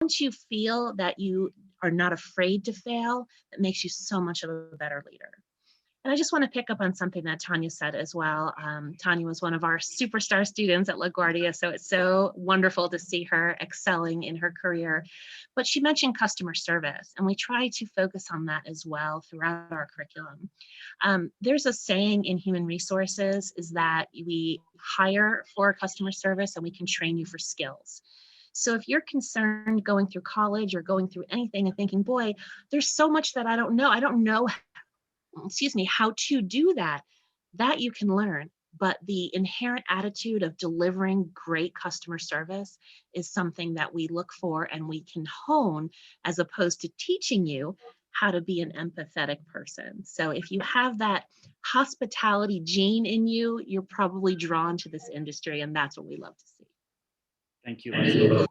once you feel that you are not afraid to fail, that makes you so much of a better leader. And I just want to pick up on something that Tanya said as well. Tanya was one of our superstar students at LaGuardia, so it's so wonderful to see her excelling in her career. But she mentioned customer service, and we try to focus on that as well throughout our curriculum. There's a saying in human resources is that we hire for customer service and we can train you for skills. So if you're concerned going through college or going through anything and thinking, boy, there's so much that I don't know, how to do that, that you can learn. But the inherent attitude of delivering great customer service is something that we look for and we can hone, as opposed to teaching you how to be an empathetic person. So if you have that hospitality gene in you, you're probably drawn to this industry, and that's what we love to see. Thank you, Leslie.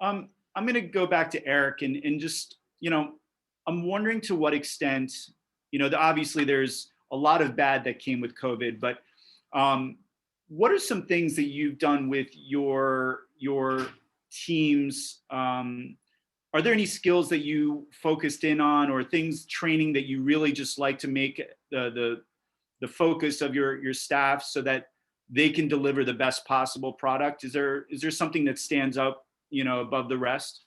I'm going to go back to Eric and just, I'm wondering to what extent, obviously there's a lot of bad that came with COVID, but what are some things that you've done with your teams? Are there any skills that you focused in on, or training that you really just like to make the focus of your staff so that they can deliver the best possible product? Is there something that stands up, above the rest?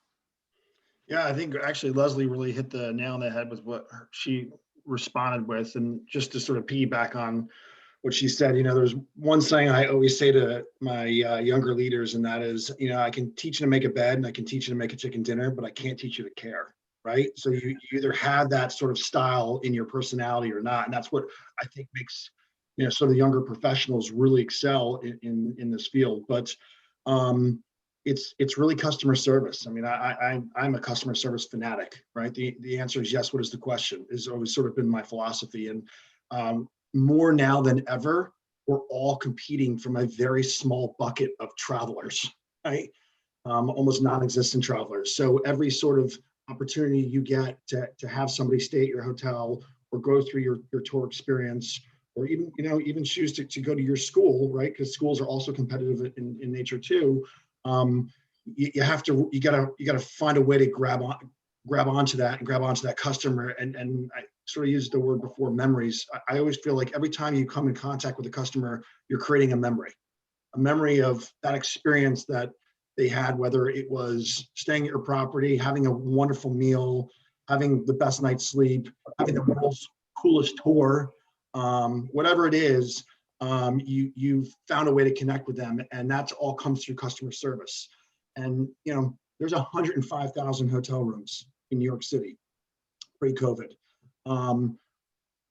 Yeah, I think actually Leslie really hit the nail on the head with what she responded with. And just to sort of piggyback on what she said, there's one saying I always say to my younger leaders, and that is, I can teach you to make a bed and I can teach you to make a chicken dinner, but I can't teach you to care, right? So you either have that sort of style in your personality or not. And that's what I think makes, sort of the younger professionals really excel in this field. But it's really customer service. I mean, I'm a customer service fanatic, right? The answer is yes. What is the question? Is always sort of been my philosophy. And more now than ever, we're all competing from a very small bucket of travelers, right? Almost non-existent travelers. So every sort of opportunity you get to have somebody stay at your hotel or go through your tour experience, or even, even choose to go to your school, right? Because schools are also competitive in nature too. You gotta find a way to grab onto that customer. And I sort of used the word before, memories. I always feel like every time you come in contact with a customer, you're creating a memory of that experience that they had, whether it was staying at your property, having a wonderful meal, having the best night's sleep, having the world's coolest tour, whatever it is. You've found a way to connect with them, and that's all comes through customer service. And there's 105,000 hotel rooms in New York City pre-COVID.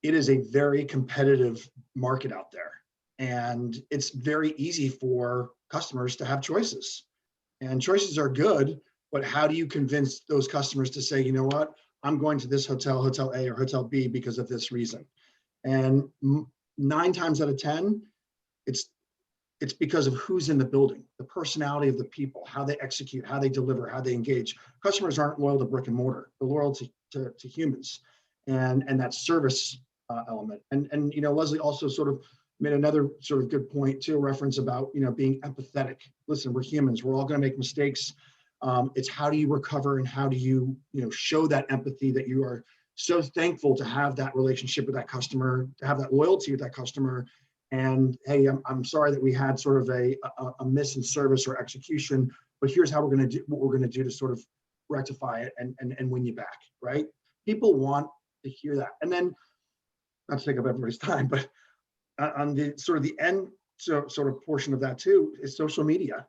It is a very competitive market out there, and it's very easy for customers to have choices, and choices are good. But how do you convince those customers to say, you know what, I'm going to this hotel, Hotel A or Hotel B, because of this reason? And 9 times out of 10, it's because of who's in the building, the personality of the people, how they execute, how they deliver, how they engage. Customers aren't loyal to brick and mortar; they're loyal to humans, and that service element. And Leslie also sort of made another sort of good point too, a reference about being empathetic. Listen, we're humans; we're all going to make mistakes. It's how do you recover, and how do you show that empathy, that you are so thankful to have that relationship with that customer, to have that loyalty with that customer. And hey, I'm sorry that we had sort of a miss in service or execution, but here's how we're going to do what we're going to do to sort of rectify it and win you back, right? People want to hear that. And then, not to take up everybody's time, but on the sort of the end sort of portion of that too is social media.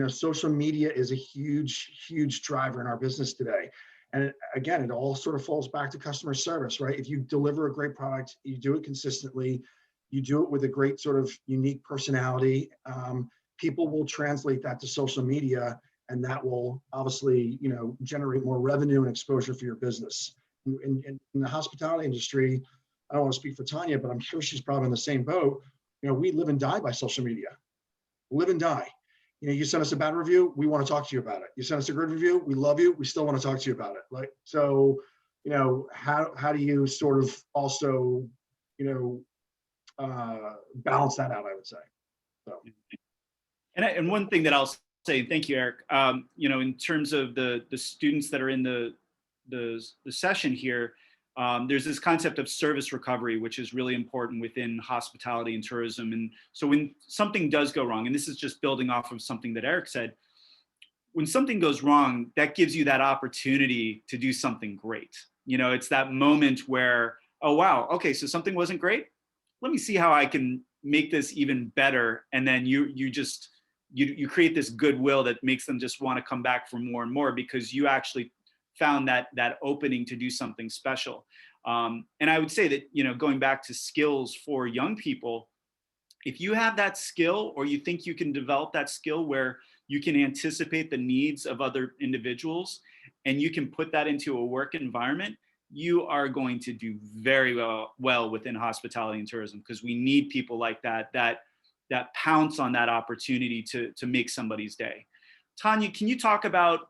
Social media is a huge driver in our business today. And again, it all sort of falls back to customer service, right? If you deliver a great product, you do it consistently, you do it with a great sort of unique personality, people will translate that to social media, and that will obviously, generate more revenue and exposure for your business. In the hospitality industry, I don't want to speak for Tanya, but I'm sure she's probably in the same boat. We live and die by social media. Live and die. You send us a bad review, we want to talk to you about it. You send us a good review, we love you, we still want to talk to you about it. Like, so, how do you sort of also, balance that out, I would say. So. And one thing that I'll say thank you, Eric. In terms of the students that are in the session here, there's this concept of service recovery, which is really important within hospitality and tourism. And so when something does go wrong, and this is just building off of something that Eric said, when something goes wrong, that gives you that opportunity to do something great. It's that moment where, oh, wow, okay, so something wasn't great. Let me see how I can make this even better. And then you create this goodwill that makes them just want to come back for more and more, because you actually found that opening to do something special. And I would say that, going back to skills for young people, if you have that skill, or you think you can develop that skill where you can anticipate the needs of other individuals and you can put that into a work environment, you are going to do very well within hospitality and tourism, because we need people like that pounce on that opportunity to make somebody's day. Tanya, can you talk about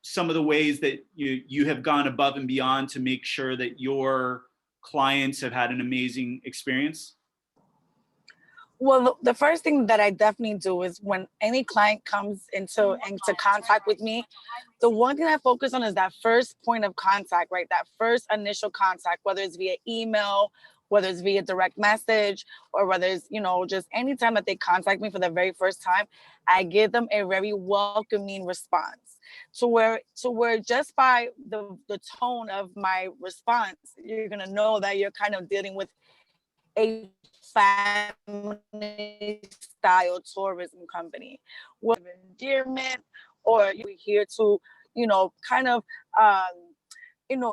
some of the ways that you have gone above and beyond to make sure that your clients have had an amazing experience? Well, the first thing that I definitely do is when any client comes into contact with me, the one thing I focus on is that first point of contact, right? That first initial contact, whether it's via email, whether it's via direct message, or whether it's, just any time that they contact me for the very first time, I give them a very welcoming response. So where just by the tone of my response, you're going to know that you're kind of dealing with a family style tourism company with endearment, or you're here to, kind of,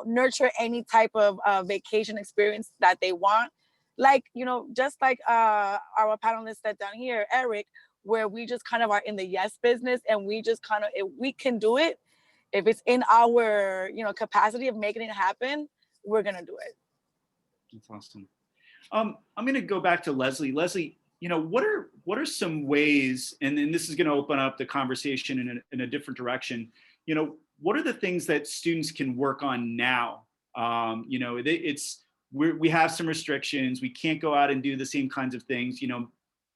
nurture any type of vacation experience that they want. Like, just like our panelist said down here, Eric, where we just kind of are in the yes business, and we just kind of, if we can do it, if it's in our, capacity of making it happen, we're going to do it. That's awesome. I'm going to go back to Leslie. Leslie, what are some ways, and this is going to open up the conversation in a different direction. What are the things that students can work on now? We have some restrictions. We can't go out and do the same kinds of things.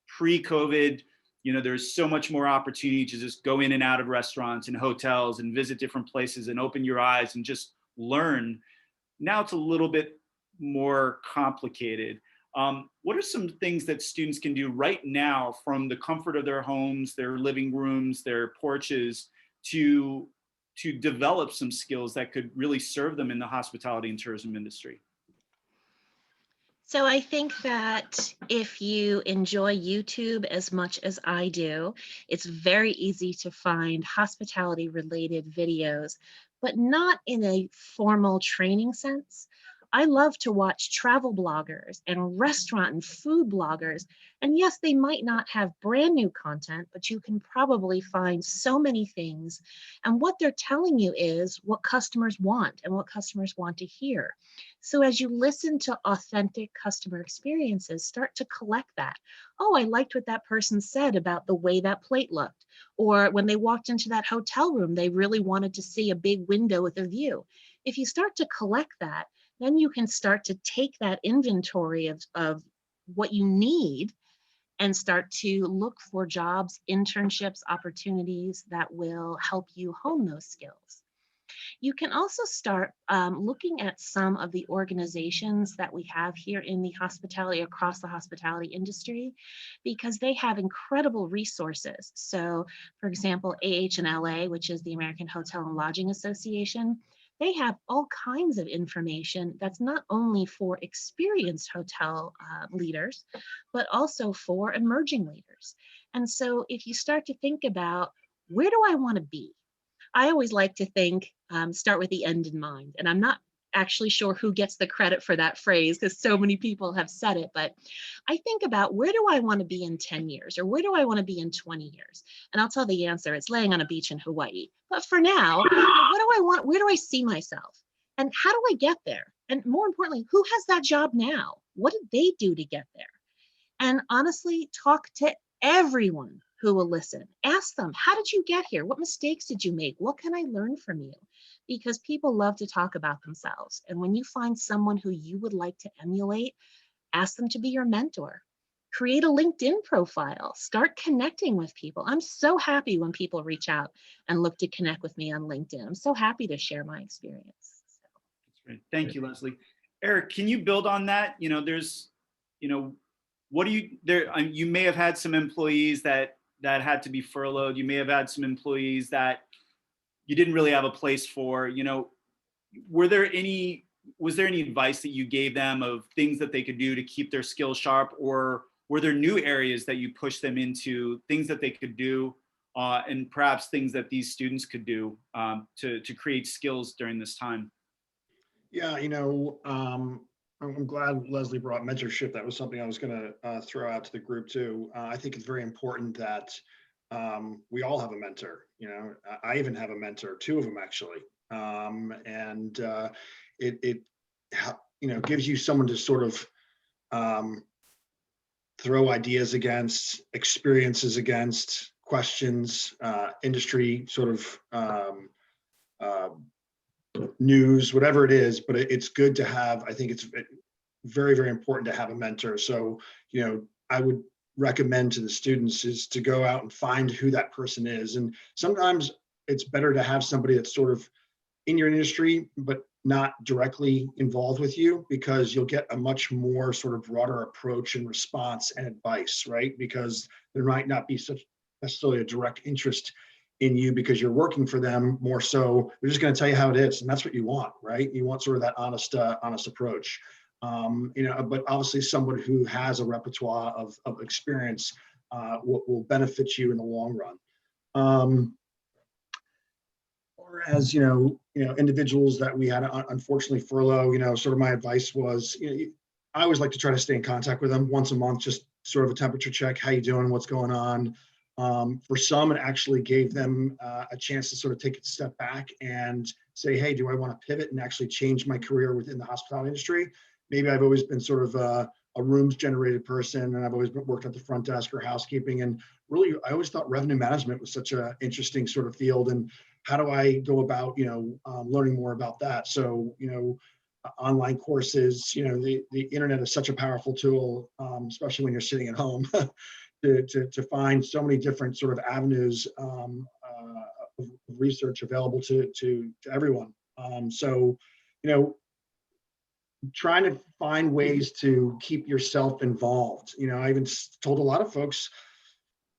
Pre-COVID, there's so much more opportunity to just go in and out of restaurants and hotels and visit different places and open your eyes and just learn. Now it's a little bit more complicated. What are some things that students can do right now from the comfort of their homes, their living rooms, their porches, to develop some skills that could really serve them in the hospitality and tourism industry? So I think that if you enjoy YouTube as much as I do, it's very easy to find hospitality related videos, but not in a formal training sense. I love to watch travel bloggers and restaurant and food bloggers. And yes, they might not have brand new content, but you can probably find so many things. And what they're telling you is what customers want and what customers want to hear. So as you listen to authentic customer experiences, start to collect that. Oh, I liked what that person said about the way that plate looked. Or when they walked into that hotel room, they really wanted to see a big window with a view. If you start to collect that, then you can start to take that inventory of what you need and start to look for jobs, internships, opportunities that will help you hone those skills. You can also start looking at some of the organizations that we have here in the hospitality, across the hospitality industry, because they have incredible resources. So, for example, AHLA, which is the American Hotel and Lodging Association, they have all kinds of information that's not only for experienced hotel leaders, but also for emerging leaders. And so if you start to think about, where do I want to be? I always like to think, start with the end in mind. And I'm not actually sure who gets the credit for that phrase, because so many people have said it, but I think about, where do I want to be in 10 years, or where do I want to be in 20 years? And I'll tell the answer, it's laying on a beach in Hawaii. But for now, what do I want? Where do I see myself? And how do I get there? And more importantly, who has that job now? What did they do to get there? And honestly, talk to everyone who will listen. Ask them, how did you get here? What mistakes did you make? What can I learn from you? Because people love to talk about themselves. And when you find someone who you would like to emulate, ask them to be your mentor. Create a LinkedIn profile, start connecting with people. I'm so happy when people reach out and look to connect with me on LinkedIn. I'm so happy to share my experience. So. That's great. Thank you, Leslie. Eric, can you build on that? You know, there's, you know, what do you, there, you may have had some employees that had to be furloughed. You may have had some employees that you didn't really have a place for, you know, was there any advice that you gave them of things that they could do to keep their skills sharp, or were there new areas that you pushed them into, things that they could do, and perhaps things that these students could do to create skills during this time? Yeah, you know, I'm glad Leslie brought mentorship. That was something I was going to throw out to the group too. I think it's very important that we all have a mentor. You know, I even have a mentor, two of them actually, and it you know, gives you someone to sort of throw ideas against, experiences against, questions, industry sort of news, whatever it is. But it's good to have. I think it's very, very important to have a mentor. So, you know, I would recommend to the students is to go out and find who that person is. And sometimes it's better to have somebody that's sort of in your industry, but not directly involved with you, because you'll get a much more sort of broader approach and response and advice, right? Because there might not be such necessarily a direct interest in you because you're working for them. More so, they're just going to tell you how it is, and that's what you want, right? You want sort of that honest approach. You know, but obviously someone who has a repertoire of experience will benefit you in the long run. Whereas, you know, individuals that we had unfortunately furlough, you know, sort of my advice was, you know, I always like to try to stay in contact with them once a month, just sort of a temperature check, how you doing, what's going on. For some, it actually gave them a chance to sort of take a step back and say, hey, do I want to pivot and actually change my career within the hospitality industry? Maybe I've always been sort of a rooms generated person, and I've always worked at the front desk or housekeeping. And really, I always thought revenue management was such an interesting sort of field. And how do I go about, you know, learning more about that? So, you know, online courses, you know, the internet is such a powerful tool, especially when you're sitting at home, to find so many different sort of avenues of research available to everyone. So, you know, trying to find ways to keep yourself involved. You know, I even told a lot of folks,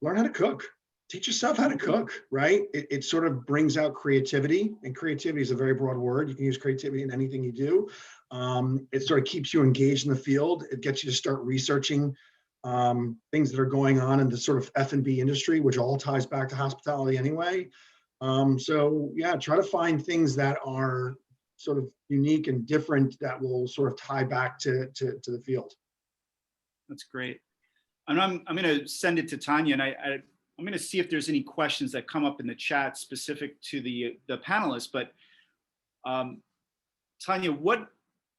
learn how to cook. Teach yourself how to cook, right? It sort of brings out creativity, and creativity is a very broad word. You can use creativity in anything you do. It sort of keeps you engaged in the field. It gets you to start researching things that are going on in the sort of F&B industry, which all ties back to hospitality anyway. So yeah, try to find things that are sort of unique and different that will sort of tie back to the field. That's great. And I'm going to send it to Tanya, and I'm going to see if there's any questions that come up in the chat specific to the panelists. But Tanya, what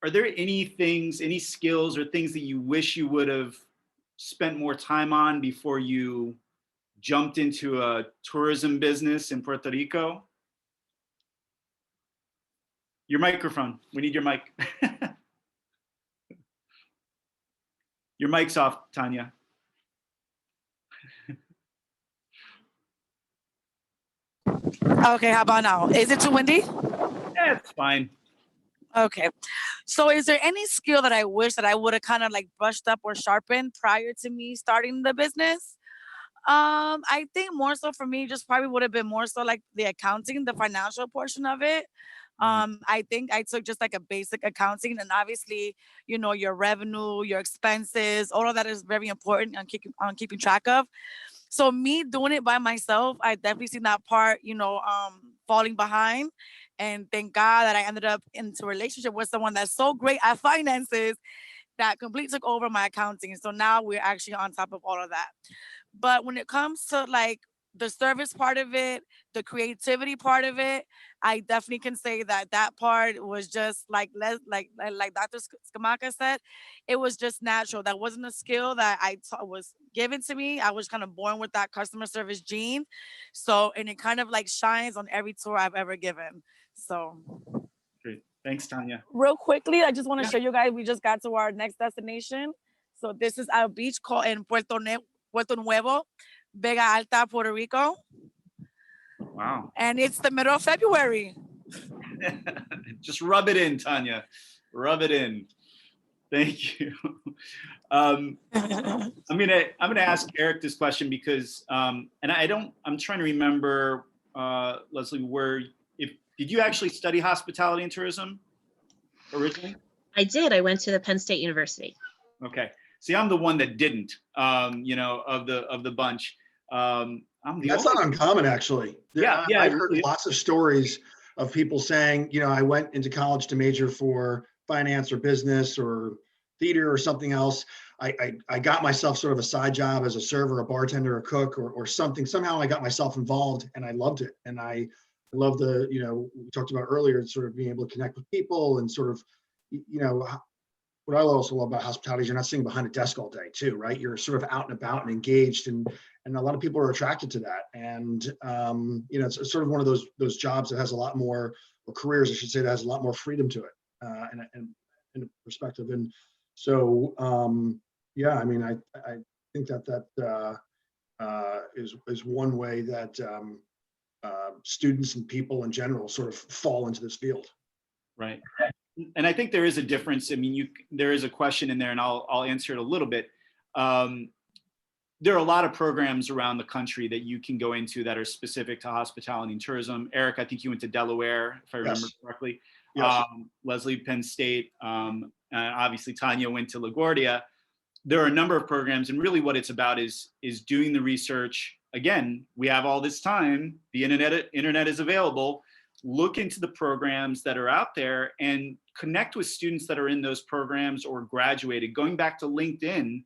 are there any skills or things that you wish you would have spent more time on before you jumped into a tourism business in Puerto Rico? Your microphone. We need your mic. Your mic's off, Tanya. Okay, how about now? Is it too windy? Yeah, it's fine. Okay. So is there any skill that I wish that I would have kind of like brushed up or sharpened prior to me starting the business? I think more so for me, just probably would have been more so like the accounting, the financial portion of it. I think I took just like a basic accounting, and obviously, you know, your revenue, your expenses, all of that is very important on keeping track of. So me doing it by myself, I definitely seen that part, you know, falling behind. And thank God that I ended up into a relationship with someone that's so great at finances that completely took over my accounting. So now we're actually on top of all of that. But when it comes to like the service part of it, the creativity part of it, I definitely can say that that part was just like Dr. Skamaka said, it was just natural. That wasn't a skill that was given to me. I was kind of born with that customer service gene. So, and it kind of like shines on every tour I've ever given. So. Great. Thanks, Tanya. Real quickly, I just want to Yeah. show you guys, we just got to our next destination. So this is our beach called in Puerto Nuevo, Vega Alta, Puerto Rico. Wow. And it's the middle of February. Just rub it in, Tanya. Rub it in. Thank you. I'm gonna ask Eric this question because and I'm trying to remember, Leslie, did you actually study hospitality and tourism originally? I did. I went to the Penn State University. Okay. See, I'm the one that didn't, of the bunch. That's not uncommon, actually. Yeah, I've heard lots of stories of people saying, I went into college to major for finance or business or theater or something else. I got myself sort of a side job as a server, a bartender, a cook, or something. Somehow I got myself involved and I loved it. And I love we talked about earlier, sort of being able to connect with people and sort of, what I also love about hospitality is you're not sitting behind a desk all day too, right? You're sort of out and about and engaged, and a lot of people are attracted to that. And it's sort of one of those jobs that has a lot more, or careers, I should say, that has a lot more freedom to it, and a perspective. And so, yeah, I mean, I think that is one way that students and people in general sort of fall into this field. Right. And I think there is a difference. I mean, there is a question in there, and I'll answer it a little bit. There are a lot of programs around the country that you can go into that are specific to hospitality and tourism. Eric, I think you went to Delaware, if I remember correctly. Yes. Leslie, Penn State. Obviously, Tanya went to LaGuardia. There are a number of programs, and really what it's about is doing the research. Again, we have all this time. The internet is available. Look into the programs that are out there and connect with students that are in those programs or graduated. Going back to LinkedIn,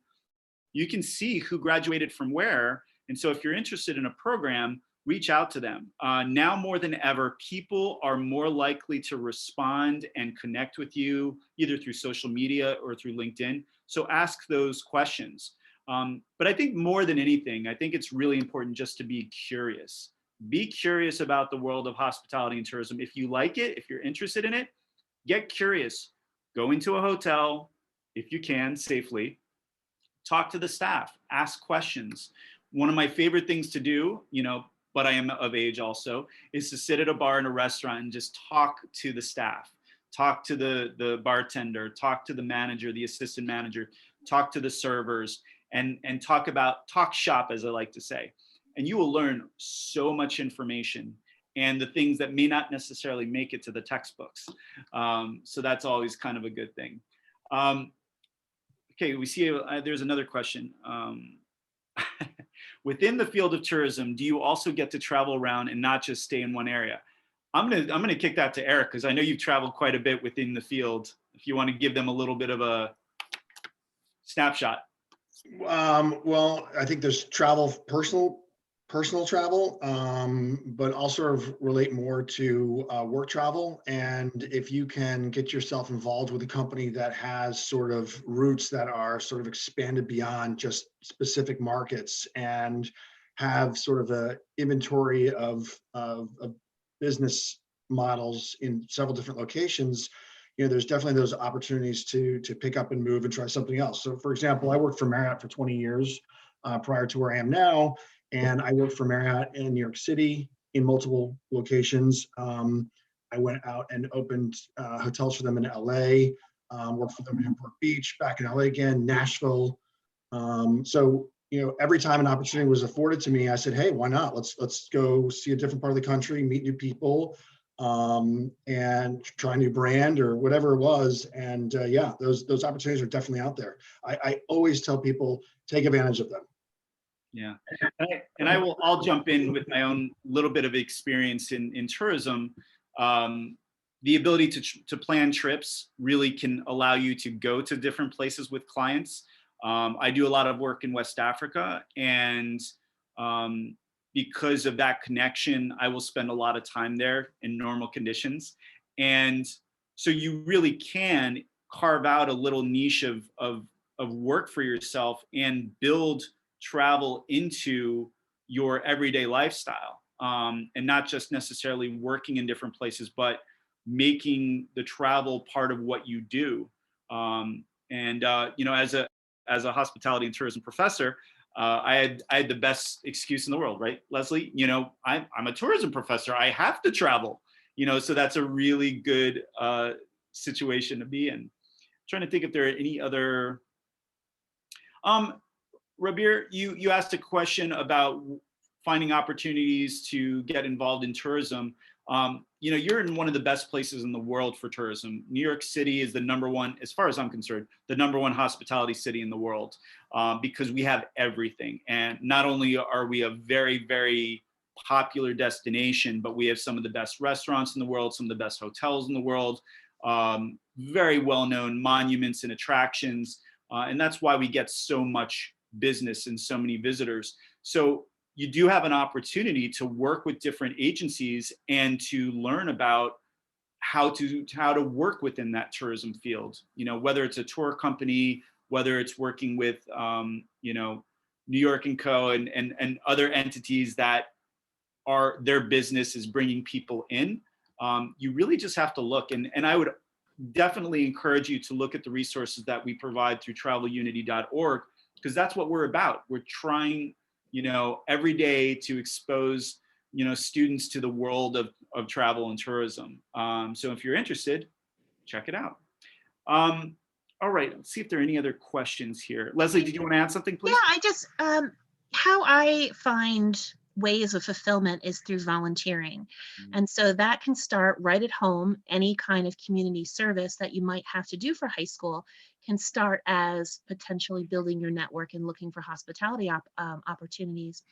you can see who graduated from where. And so if you're interested in a program, reach out to them. Now more than ever, people are more likely to respond and connect with you either through social media or through LinkedIn. So ask those questions. But I think more than anything, I think it's really important just to be curious. Be curious about the world of hospitality and tourism. If you like it, if you're interested in it, get curious. Go into a hotel, if you can, safely. Talk to the staff, ask questions. One of my favorite things to do, but I am of age also, is to sit at a bar in a restaurant and just talk to the staff. Talk to the bartender, talk to the manager, the assistant manager, talk to the servers, and talk shop, as I like to say. And you will learn so much information and the things that may not necessarily make it to the textbooks. So that's always kind of a good thing. Okay, we see there's another question. Within the field of tourism, do you also get to travel around and not just stay in one area? I'm gonna kick that to Eric, because I know you've traveled quite a bit within the field. If you want to give them a little bit of a snapshot. Well, I think there's travel, personal travel, but I'll sort of relate more to work travel. And if you can get yourself involved with a company that has sort of roots that are sort of expanded beyond just specific markets and have sort of a inventory of business models in several different locations, there's definitely those opportunities to pick up and move and try something else. So for example, I worked for Marriott for 20 years prior to where I am now. And I worked for Marriott in New York City in multiple locations. I went out and opened hotels for them in LA, worked for them in Newport Beach, back in LA again, Nashville. So, every time an opportunity was afforded to me, I said, hey, why not? Let's go see a different part of the country, meet new people, and try a new brand or whatever it was. And yeah, those opportunities are definitely out there. I always tell people, take advantage of them. Yeah, and I'll jump in with my own little bit of experience in tourism. The ability to plan trips really can allow you to go to different places with clients. I do a lot of work in West Africa, and because of that connection, I will spend a lot of time there in normal conditions. And so you really can carve out a little niche of work for yourself and build travel into your everyday lifestyle, and not just necessarily working in different places, but making the travel part of what you do. As a as a hospitality and tourism professor, I had the best excuse in the world, right, Leslie? You know, I'm a tourism professor. I have to travel. You know, so that's a really good situation to be in. Trying to think if there are any other. Rabir, you asked a question about finding opportunities to get involved in tourism. You know, you're in one of the best places in the world for tourism. New York City is the #1, as far as I'm concerned, the #1 hospitality city in the world, because we have everything. And not only are we a very, very popular destination, but we have some of the best restaurants in the world, some of the best hotels in the world, very well-known monuments and attractions. And that's why we get so much business and so many visitors. So you do have an opportunity to work with different agencies and to learn about how to work within that tourism field. You know, whether it's a tour company, whether it's working with you know, New York and Co. and other entities that are their business is bringing people in. You really just have to look, and I would definitely encourage you to look at the resources that we provide through travelunity.org, because that's what we're about. We're trying, you know, every day to expose, you know, students to the world of travel and tourism. So if you're interested, check it out. All right, let's see if there are any other questions here. Leslie, did you want to add something, please? Yeah, I just, how I find ways of fulfillment is through volunteering. And so that can start right at home. Any kind of community service that you might have to do for high school can start as potentially building your network and looking for hospitality opportunities.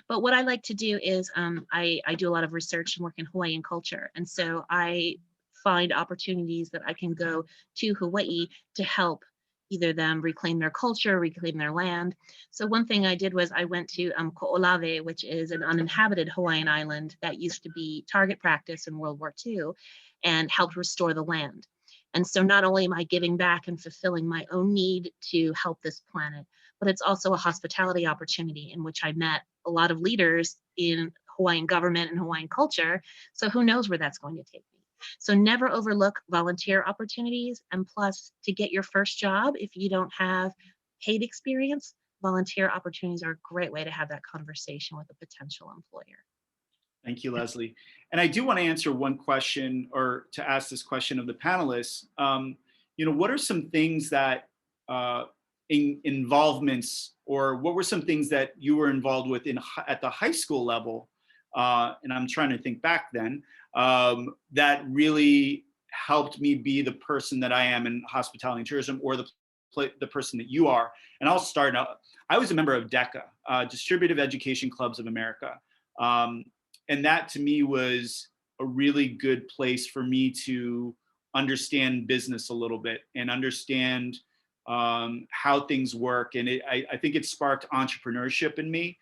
But what I like to do is I do a lot of research and work in Hawaiian culture. And so I find opportunities that I can go to Hawaii to help either them reclaim their culture, reclaim their land. So one thing I did was I went to Ko'olave, which is an uninhabited Hawaiian island that used to be target practice in World War II, and helped restore the land. And so not only am I giving back and fulfilling my own need to help this planet, but it's also a hospitality opportunity in which I met a lot of leaders in Hawaiian government and Hawaiian culture. So who knows where that's going to take me. So never overlook volunteer opportunities. And plus, to get your first job, if you don't have paid experience, volunteer opportunities are a great way to have that conversation with a potential employer. Thank you, Leslie. And I do want to answer one question, or to ask this question of the panelists. You know, what are some things that involvements, or what were some things that you were involved with at the high school level? And I'm trying to think back then, that really helped me be the person that I am in hospitality and tourism, or the person that you are. And I'll start out. I was a member of DECA, Distributive Education Clubs of America. And that to me was a really good place for me to understand business a little bit and understand how things work. And I think it sparked entrepreneurship in me,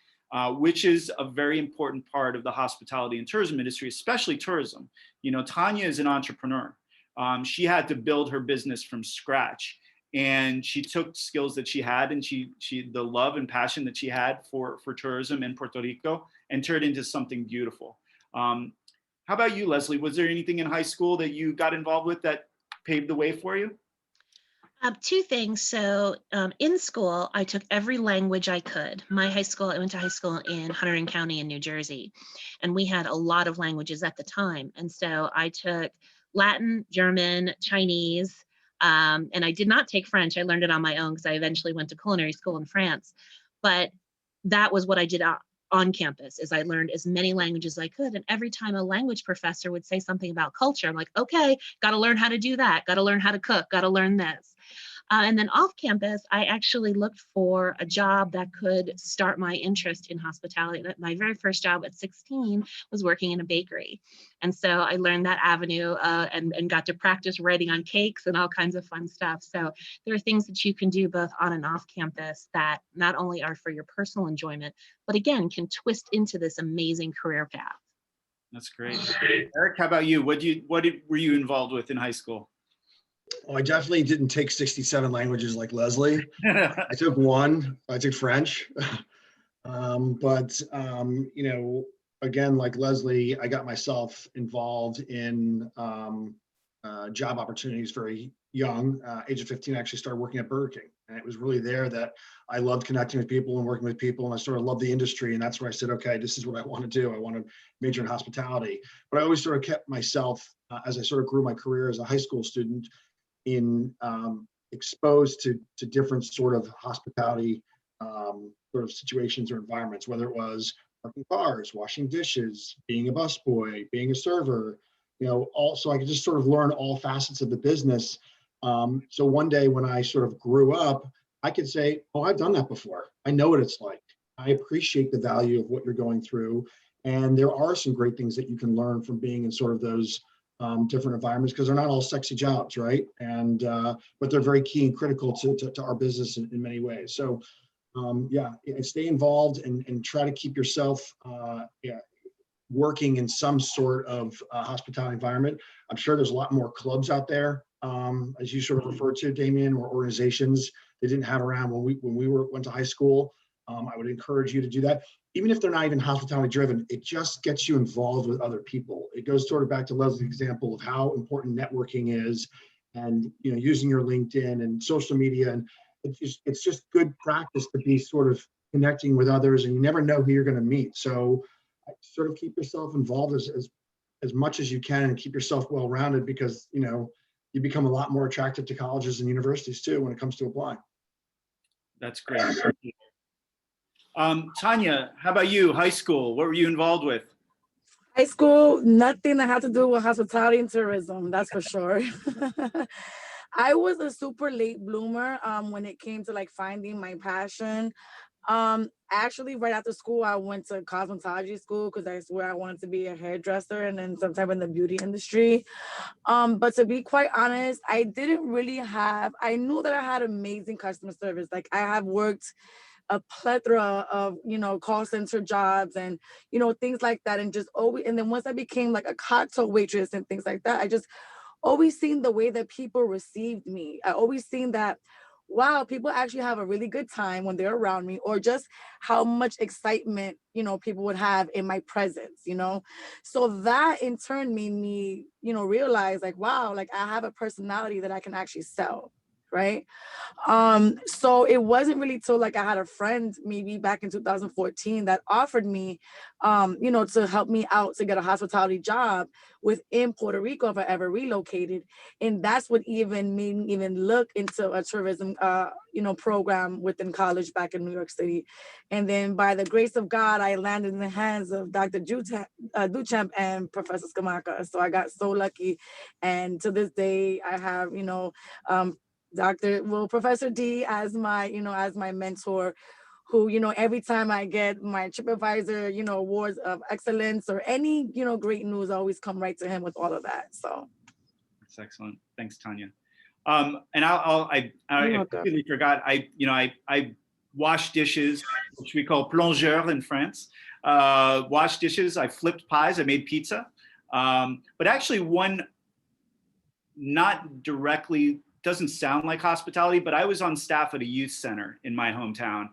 which is a very important part of the hospitality and tourism industry, especially tourism. You know, Tanya is an entrepreneur. She had to build her business from scratch. And she took skills that she had, and the love and passion that she had for tourism in Puerto Rico, and turned into something beautiful. How about you, Leslie? Was there anything in high school that you got involved with that paved the way for you? Two things. So in school, I took every language I could. I went to high school in Hunterdon County in New Jersey, and we had a lot of languages at the time. And so I took Latin, German, Chinese, and I did not take French. I learned it on my own because I eventually went to culinary school in France. But that was what I did on campus, is I learned as many languages as I could. And every time a language professor would say something about culture, I'm like, okay, got to learn how to do that. Got to learn how to cook. Got to learn this. And then off campus, I actually looked for a job that could start my interest in hospitality. My very first job at 16 was working in a bakery. And so I learned that avenue and got to practice writing on cakes and all kinds of fun stuff. So there are things that you can do both on and off campus that not only are for your personal enjoyment, but again, can twist into this amazing career path. That's great. Eric, how about you? What were you involved with in high school? Oh, I definitely didn't take 67 languages like Leslie. I took one. I took French. You know, again, like Leslie, I got myself involved in job opportunities very young. Age of 15, I actually started working at Burger King. And it was really there that I loved connecting with people and working with people. And I sort of loved the industry. And that's where I said, okay, this is what I want to do. I want to major in hospitality. But I always sort of kept myself, as I sort of grew my career as a high school student, in exposed to different sort of hospitality sort of situations or environments, whether it was parking cars, washing dishes, being a busboy, being a server, also I could just sort of learn all facets of the business. So one day when I sort of grew up, I could say, oh, I've done that before. I know what it's like. I appreciate the value of what you're going through. And there are some great things that you can learn from being in sort of those different environments, because they're not all sexy jobs, right? And but they're very key and critical to our business in many ways. So yeah, stay involved and try to keep yourself working in some sort of hospitality environment. I'm sure there's a lot more clubs out there, as you sort of referred to, Damien, or organizations they didn't have around when we went to high school. I would encourage you to do that. Even if they're not even hospitality driven, it just gets you involved with other people. It goes sort of back to Leslie's example of how important networking is, and using your LinkedIn and social media. And it's just good practice to be sort of connecting with others, and you never know who you're going to meet. So sort of keep yourself involved as much as you can, and keep yourself well-rounded, because you become a lot more attractive to colleges and universities too when it comes to applying. That's great. Tanya, how about you? High school, what were you involved with? High school, nothing that had to do with hospitality and tourism, that's for sure. I was a super late bloomer when it came to like finding my passion. Actually, right after school, I went to cosmetology school because that's where I wanted to be a hairdresser and then sometime in the beauty industry. But to be quite honest, I didn't really I knew that I had amazing customer service. Like I have worked a plethora of call center jobs and things like that, and just always, and then once I became like a cocktail waitress and things like that, I just always seen the way that people received me. I always seen that, wow, people actually have a really good time when they're around me, or just how much excitement people would have in my presence. So that in turn made me realize like, wow, like I have a personality that I can actually sell, right? So it wasn't really till like I had a friend maybe back in 2014 that offered me to help me out to get a hospitality job within Puerto Rico if I ever relocated. And that's what even made me even look into a tourism program within college back in New York City. And then by the grace of God, I landed in the hands of Dr. Duchamp and Professor Skamaka. So I got so lucky. And to this day, I have, Professor D as my mentor, who, every time I get my TripAdvisor, awards of excellence or any, great news, I always come right to him with all of that. So that's excellent. Thanks, Tanya. And I completely forgot. I wash dishes, which we call plongeur in France. Wash dishes. I flipped pies. I made pizza. But actually, one not directly. Doesn't sound like hospitality, but I was on staff at a youth center in my hometown,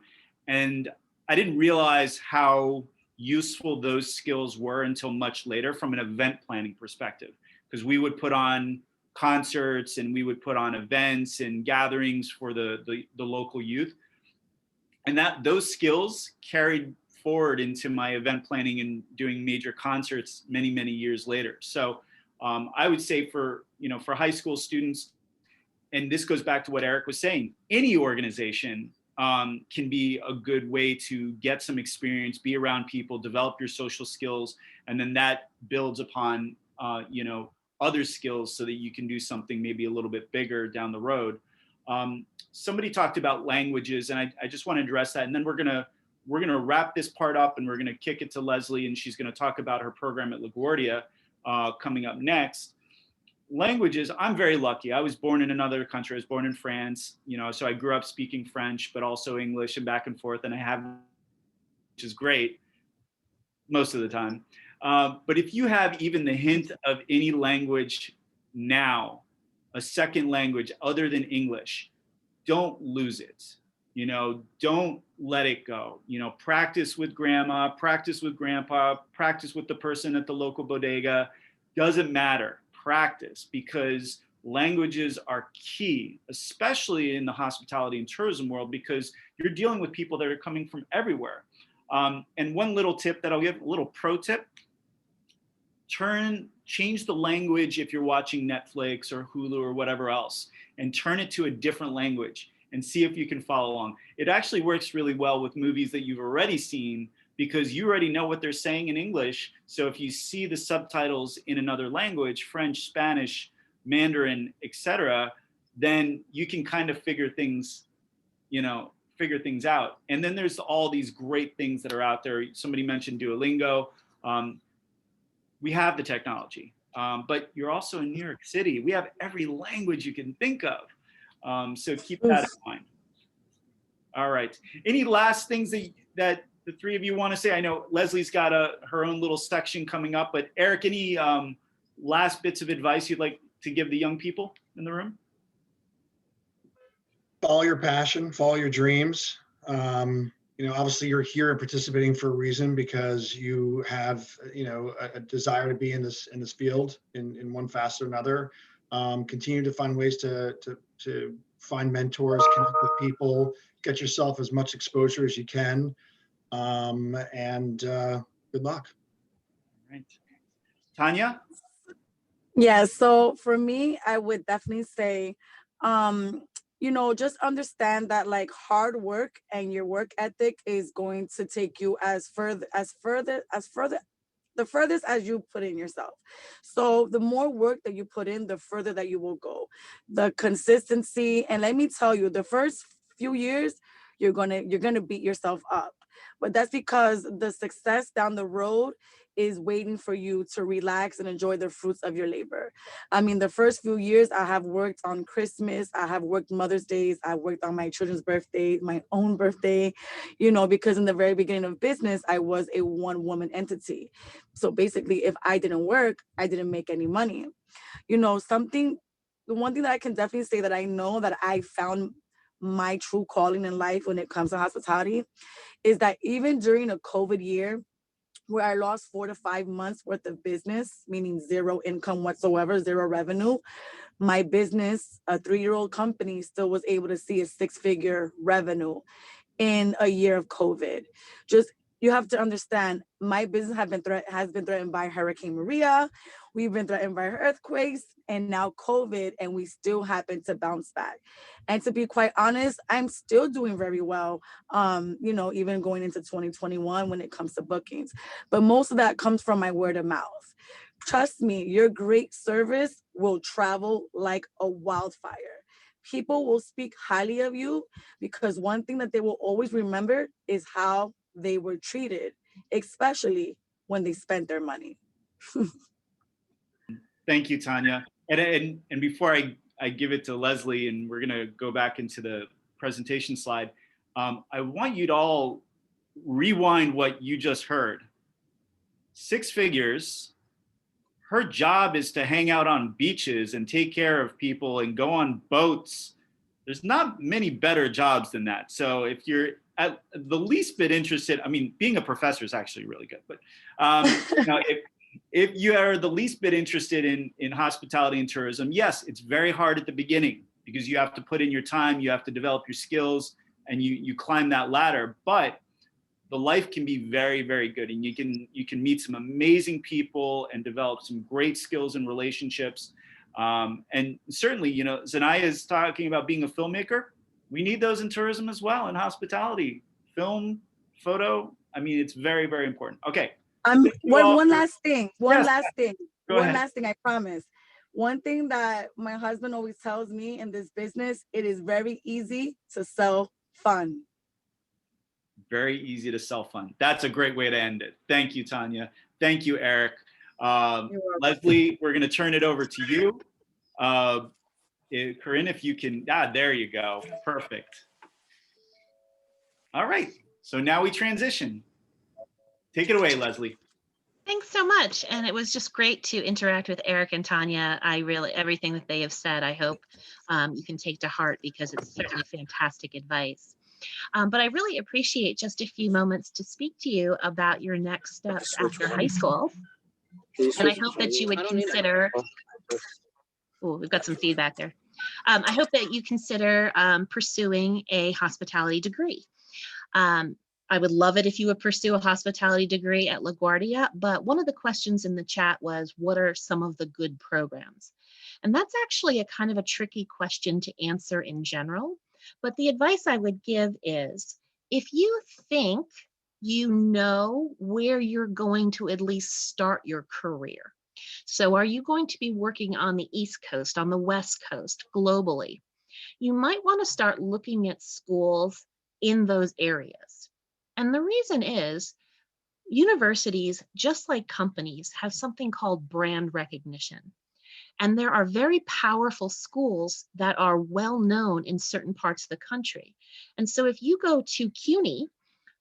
and I didn't realize how useful those skills were until much later from an event planning perspective, because we would put on concerts and we would put on events and gatherings for the local youth, and those skills carried forward into my event planning and doing major concerts many years later. So I would say for high school students, and this goes back to what Eric was saying, any organization can be a good way to get some experience, be around people, develop your social skills, and then that builds upon other skills so that you can do something maybe a little bit bigger down the road. Somebody talked about languages, and I just want to address that, and then we're gonna wrap this part up, and we're gonna kick it to Leslie, and she's gonna talk about her program at Laguardia coming up next. Languages, I'm very lucky. I was born in another country. I was born in France, so I grew up speaking French, but also English and back and forth, and which is great most of the time. But if you have even the hint of any language now, a second language other than English, don't lose it. Don't let it go. Practice with grandma, practice with grandpa, practice with the person at the local bodega. Doesn't matter. Practice, because languages are key, especially in the hospitality and tourism world, because you're dealing with people that are coming from everywhere. And one little tip that I'll give, a little pro tip, change the language if you're watching Netflix or Hulu or whatever else, and turn it to a different language and see if you can follow along. It actually works really well with movies that you've already seen, because you already know what they're saying in English. So if you see the subtitles in another language, French, Spanish, Mandarin, etc., then you can kind of figure things out. And then there's all these great things that are out there. Somebody mentioned Duolingo. We have the technology, but you're also in New York City. We have every language you can think of. So keep that in mind. All right. Any last things that the three of you want to say? I know Leslie's got her own little section coming up, but Eric, any last bits of advice you'd like to give the young people in the room? Follow your passion, follow your dreams. Obviously you're here and participating for a reason, because you have, a desire to be in this field in one facet or another. Continue to find ways to find mentors, connect with people, get yourself as much exposure as you can. And good luck. All right. Tanya? Yeah, so for me, I would definitely say, just understand that like hard work and your work ethic is going to take you the furthest as you put in yourself. So the more work that you put in, the further that you will go. The consistency, and let me tell you, the first few years, you're gonna beat yourself up. But that's because the success down the road is waiting for you to relax and enjoy the fruits of your labor. I mean, the first few years I have worked on Christmas, I have worked Mother's Days, I worked on my children's birthday, my own birthday, because in the very beginning of business, I was a one-woman entity. So basically, if I didn't work, I didn't make any money. The one thing that I can definitely say that I know that I found my true calling in life when it comes to hospitality is that even during a COVID year, where I lost 4 to 5 months worth of business, meaning zero income whatsoever, zero revenue, my business, a 3-year-old company, still was able to see a 6-figure revenue in a year of COVID. You have to understand, my business has been threatened by Hurricane Maria. We've been threatened by earthquakes and now COVID, and we still happen to bounce back. And to be quite honest, I'm still doing very well, even going into 2021 when it comes to bookings. But most of that comes from my word of mouth. Trust me, your great service will travel like a wildfire. People will speak highly of you because one thing that they will always remember is how they were treated, especially when they spent their money. Thank you, Tanya. And before I give it to Leslie, and we're gonna go back into the presentation slide, I want you to all rewind what you just heard. 6 figures. Her job is to hang out on beaches and take care of people and go on boats. There's not many better jobs than that. So if you're at the least bit interested, I mean, being a professor is actually really good, but if you are the least bit interested in hospitality and tourism, yes, it's very hard at the beginning because you have to put in your time, you have to develop your skills, and you climb that ladder. But the life can be very, very good, and you can meet some amazing people and develop some great skills and relationships. And certainly, Zanaya is talking about being a filmmaker. We need those in tourism as well, in hospitality, film, photo. I mean, it's very, very important. Okay. One last thing, Go ahead. I promise. One thing that my husband always tells me in this business, it is very easy to sell fun. Very easy to sell fun. That's a great way to end it. Thank you, Tanya. Thank you, Eric. Leslie, we're going to turn it over to you. Corinne, if you can, there you go. Perfect. All right. So now we transition. Take it away, Leslie. Thanks so much. And it was just great to interact with Eric and Tanya. Everything that they have said, I hope you can take to heart because it's certainly fantastic advice. But I really appreciate just a few moments to speak to you about your next steps after high school. And I hope that you would consider Oh, we've got some feedback there. I hope that you consider pursuing a hospitality degree. I would love it if you would pursue a hospitality degree at LaGuardia, but one of the questions in the chat was, what are some of the good programs? And that's actually a kind of a tricky question to answer in general. But the advice I would give is, if you think you know where you're going to at least start your career. So are you going to be working on the East Coast, on the West Coast, globally? You might want to start looking at schools in those areas. And the reason is, universities, just like companies, have something called brand recognition. And there are very powerful schools that are well known in certain parts of the country. And so if you go to CUNY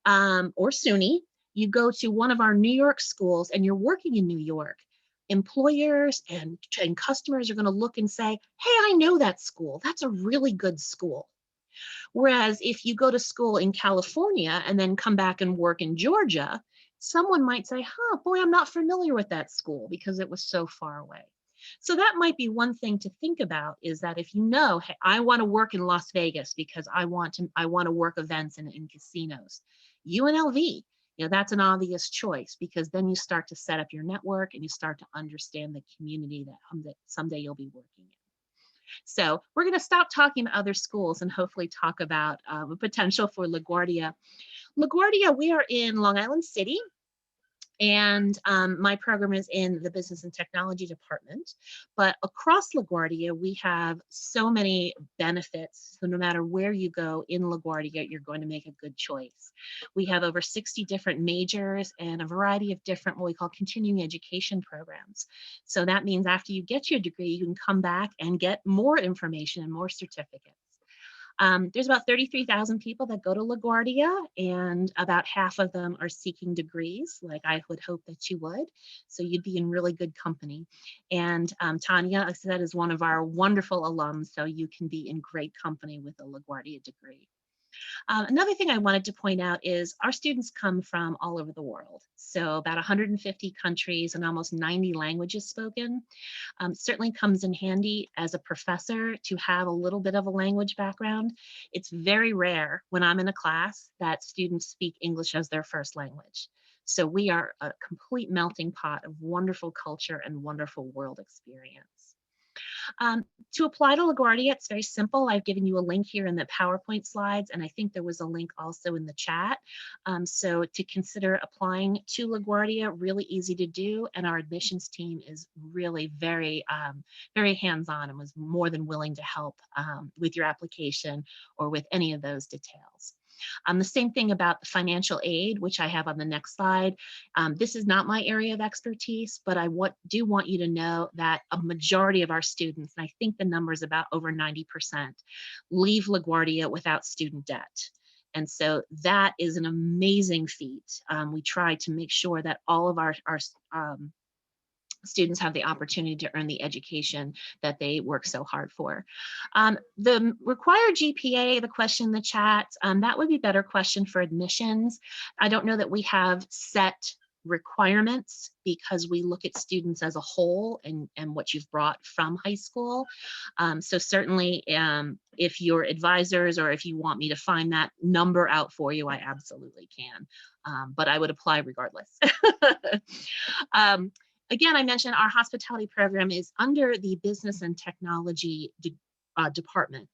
or SUNY, you go to one of our New York schools and you're working in New York, employers and customers are going to look and say, hey, I know that school. That's a really good school. Whereas if you go to school in California and then come back and work in Georgia, someone might say, huh, boy, I'm not familiar with that school because it was so far away. So that might be one thing to think about, is that if you know, hey, I want to work in Las Vegas because I want to work events in casinos, UNLV, that's an obvious choice, because then you start to set up your network and you start to understand the community that someday you'll be working in. So we're going to stop talking about other schools and hopefully talk about a potential for LaGuardia. LaGuardia, we are in Long Island City, and my program is in the Business and Technology Department. But across LaGuardia, we have so many benefits. So no matter where you go in LaGuardia, you're going to make a good choice. We have over 60 different majors and a variety of different what we call continuing education programs. So that means after you get your degree, you can come back and get more information and more certificates. There's about 33,000 people that go to LaGuardia, and about half of them are seeking degrees, like I would hope that you would. So you'd be in really good company. And Tanya, I said, is one of our wonderful alums, so you can be in great company with a LaGuardia degree. Another thing I wanted to point out is our students come from all over the world. So about 150 countries and almost 90 languages spoken. Certainly comes in handy as a professor to have a little bit of a language background. It's very rare when I'm in a class that students speak English as their first language. So we are a complete melting pot of wonderful culture and wonderful world experience. To apply to LaGuardia, it's very simple. I've given you a link here in the PowerPoint slides, and I think there was a link also in the chat. So to consider applying to LaGuardia, really easy to do, and our admissions team is really very, very hands-on and was more than willing to help with your application or with any of those details. The same thing about the financial aid, which I have on the next slide. This is not my area of expertise, but I do want you to know that a majority of our students, and I think the number is about over 90%, leave LaGuardia without student debt. And so that is an amazing feat. We try to make sure that all of our students have the opportunity to earn the education that they work so hard for. The required GPA, the question in the chat, that would be a better question for admissions. I don't know that we have set requirements because we look at students as a whole and what you've brought from high school. So certainly if your advisors or if you want me to find that number out for you, I absolutely can. But I would apply regardless. Again, I mentioned our hospitality program is under the Business and Technology Department.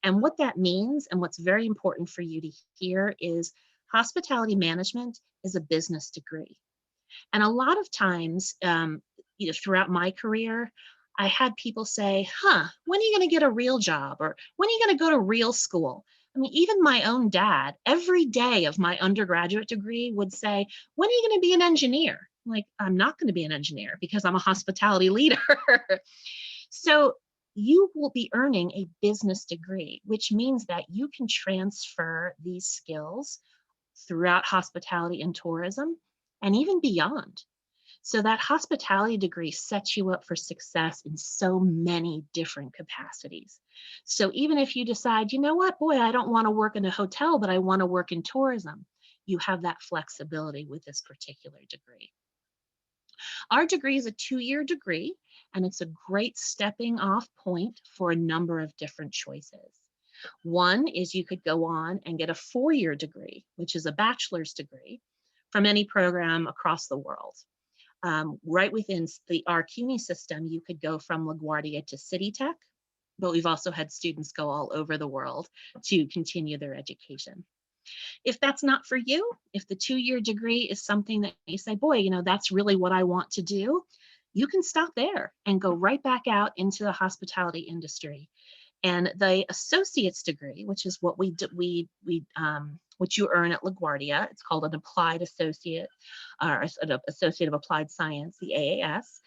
And what that means, and what's very important for you to hear, is hospitality management is a business degree. And a lot of times, throughout my career, I had people say, when are you going to get a real job? Or when are you going to go to real school? I mean, even my own dad, every day of my undergraduate degree would say, when are you going to be an engineer? I'm like, I'm not going to be an engineer because I'm a hospitality leader. So you will be earning a business degree, which means that you can transfer these skills throughout hospitality and tourism and even beyond. So that hospitality degree sets you up for success in so many different capacities. So even if you decide, you know what, boy, I don't want to work in a hotel, but I want to work in tourism, you have that flexibility with this particular degree. Our degree is a 2-year degree, and it's a great stepping off point for a number of different choices. One is you could go on and get a 4-year degree, which is a bachelor's degree, from any program across the world. Right within our CUNY system, you could go from LaGuardia to City Tech, but we've also had students go all over the world to continue their education. If that's not for you, if the 2-year degree is something that you say, boy, you know, that's really what I want to do, you can stop there and go right back out into the hospitality industry. And the associate's degree, which is what which you earn at LaGuardia, it's called an applied associate, or an associate of applied science, the AAS.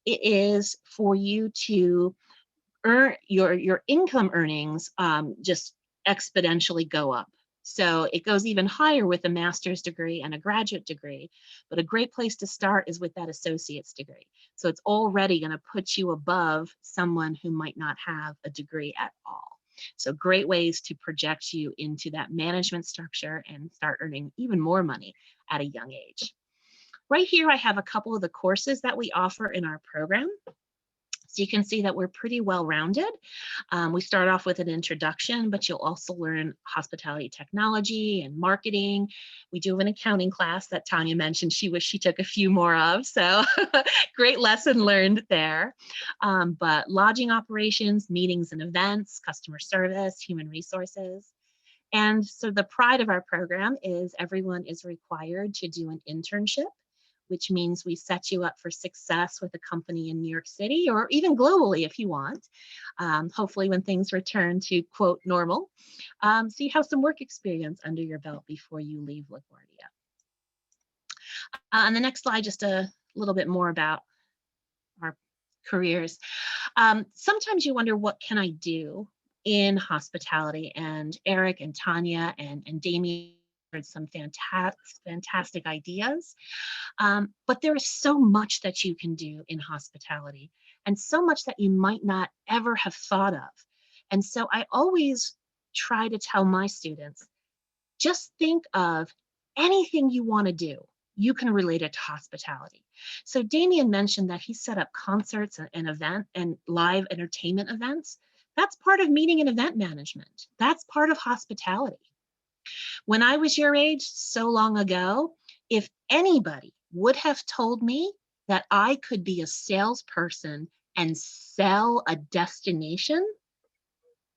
It is for you to earn your income earnings just exponentially go up. So it goes even higher with a master's degree and a graduate degree, but a great place to start is with that associate's degree. So it's already going to put you above someone who might not have a degree at all. So great ways to project you into that management structure and start earning even more money at a young age. Right here, I have a couple of the courses that we offer in our program. So you can see that we're pretty well-rounded. We start off with an introduction, but you'll also learn hospitality technology and marketing. We do have an accounting class that Tanya mentioned she wished she took a few more of, so great lesson learned there. But lodging operations, meetings and events, customer service, human resources. And so the pride of our program is everyone is required to do an internship, which means we set you up for success with a company in New York City or even globally if you want, hopefully when things return to quote normal. So you have some work experience under your belt before you leave LaGuardia. On the next slide, just a little bit more about our careers. Sometimes you wonder, what can I do in hospitality? And Eric and Tanya and Damien had some fantastic ideas. But there is so much that you can do in hospitality and so much that you might not ever have thought of. And so I always try to tell my students, just think of anything you want to do. You can relate it to hospitality. So Damien mentioned that he set up concerts and event and live entertainment events. That's part of meeting and event management. That's part of hospitality. When I was your age, so long ago, if anybody would have told me that I could be a salesperson and sell a destination,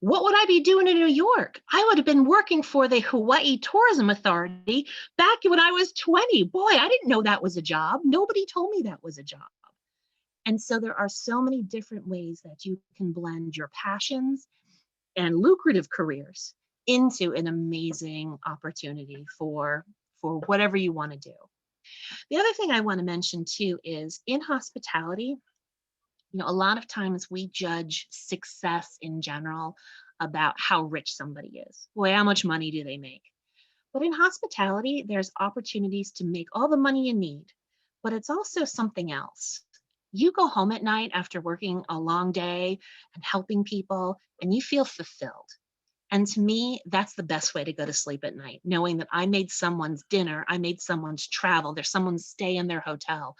what would I be doing in New York? I would have been working for the Hawaii Tourism Authority back when I was 20. Boy, I didn't know that was a job. Nobody told me that was a job. And so there are so many different ways that you can blend your passions and lucrative careers into an amazing opportunity for whatever you want to do. The other thing I want to mention too is in hospitality, you know, a lot of times we judge success in general about how rich somebody is. Boy, how much money do they make? But in hospitality, there's opportunities to make all the money you need, but it's also something else. You go home at night after working a long day and helping people, and you feel fulfilled. And to me, that's the best way to go to sleep at night, knowing that I made someone's dinner, I made someone's travel, there's someone's stay in their hotel.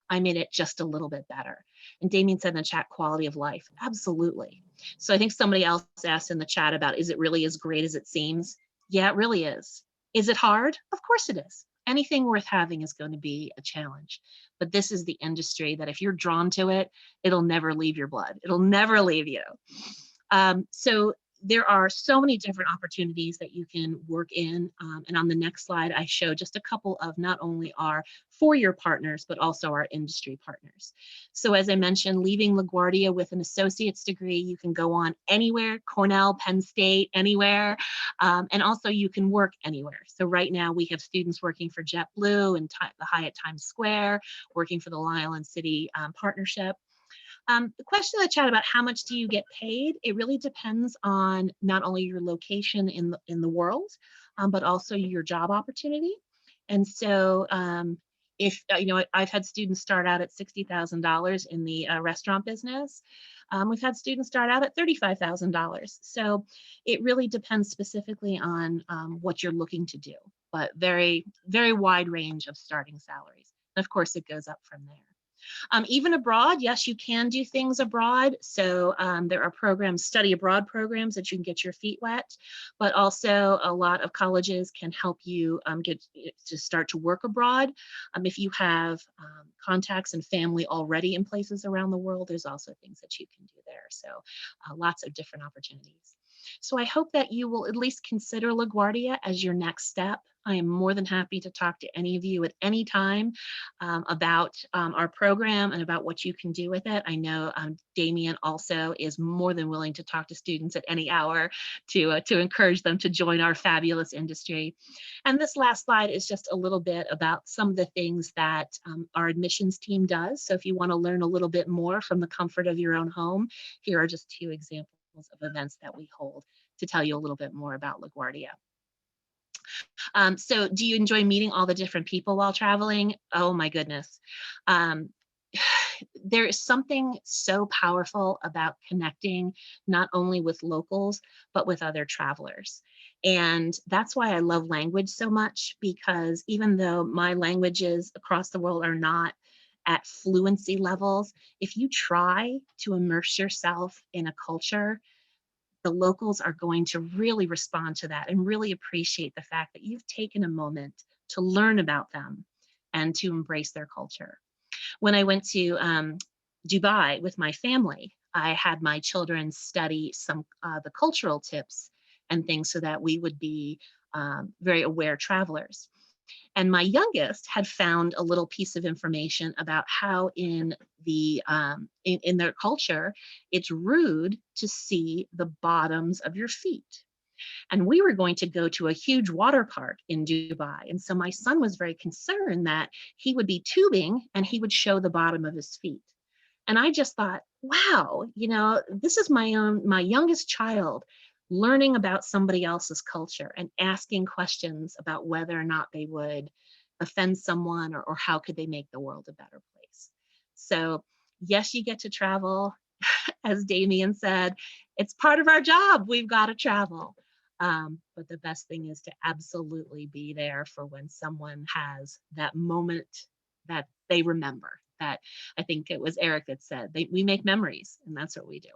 I made it just a little bit better. And Damien said in the chat, quality of life. Absolutely. So I think somebody else asked in the chat about, is it really as great as it seems? Yeah, it really is. Is it hard? Of course it is. Anything worth having is going to be a challenge. But this is the industry that if you're drawn to it, it'll never leave your blood. It'll never leave you. So there are so many different opportunities that you can work in. And on the next slide, I show just a couple of not only our four-year partners, but also our industry partners. So as I mentioned, leaving LaGuardia with an associate's degree, you can go on anywhere, Cornell, Penn State, anywhere. And also you can work anywhere. So right now we have students working for JetBlue and the Hyatt Times Square, working for the Long Island City Partnership. The question in the chat about how much do you get paid, it really depends on not only your location in the world, but also your job opportunity. And so if, you know, I've had students start out at $60,000 in the restaurant business. We've had students start out at $35,000. So it really depends specifically on what you're looking to do, but very, very wide range of starting salaries. And of course, it goes up from there. Even abroad, yes, you can do things abroad. So there are programs, study abroad programs that you can get your feet wet, but also a lot of colleges can help you get to start to work abroad. If you have contacts and family already in places around the world, there's also things that you can do there. So lots of different opportunities. So I hope that you will at least consider LaGuardia as your next step. I am more than happy to talk to any of you at any time about our program and about what you can do with it. I know Damien also is more than willing to talk to students at any hour to encourage them to join our fabulous industry. And this last slide is just a little bit about some of the things that our admissions team does. So if you want to learn a little bit more from the comfort of your own home, here are just 2 examples of events that we hold to tell you a little bit more about LaGuardia. So do you enjoy meeting all the different people while traveling? Oh my goodness. There is something so powerful about connecting not only with locals, but with other travelers. And that's why I love language so much, because even though my languages across the world are not at fluency levels, if you try to immerse yourself in a culture, the locals are going to really respond to that and really appreciate the fact that you've taken a moment to learn about them and to embrace their culture. When I went to Dubai with my family, I had my children study some the cultural tips and things so that we would be very aware travelers. And my youngest had found a little piece of information about how in their culture, it's rude to see the bottoms of your feet. And we were going to go to a huge water park in Dubai. And so my son was very concerned that he would be tubing and he would show the bottom of his feet. And I just thought, wow, this is my youngest child learning about somebody else's culture and asking questions about whether or not they would offend someone or how could they make the world a better place. So yes, you get to travel. As Damien said, it's part of our job. We've got to travel. But the best thing is to absolutely be there for when someone has that moment that they remember. That I think it was Eric that said, we make memories, and that's what we do.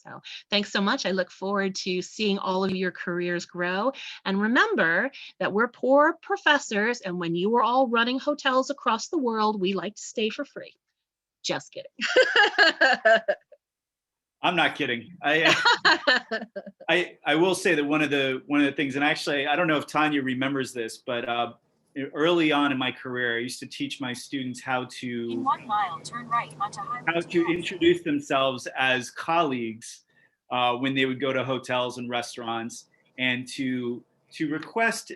So thanks so much. I look forward to seeing all of your careers grow. And remember that we're poor professors, and when you were all running hotels across the world, we like to stay for free. Just kidding. I'm not kidding. I will say that one of the things, and actually, I don't know if Tanya remembers this, but early on in my career, I used to teach my students how to In 1 mile, turn right onto how to introduce themselves as colleagues when they would go to hotels and restaurants, and to request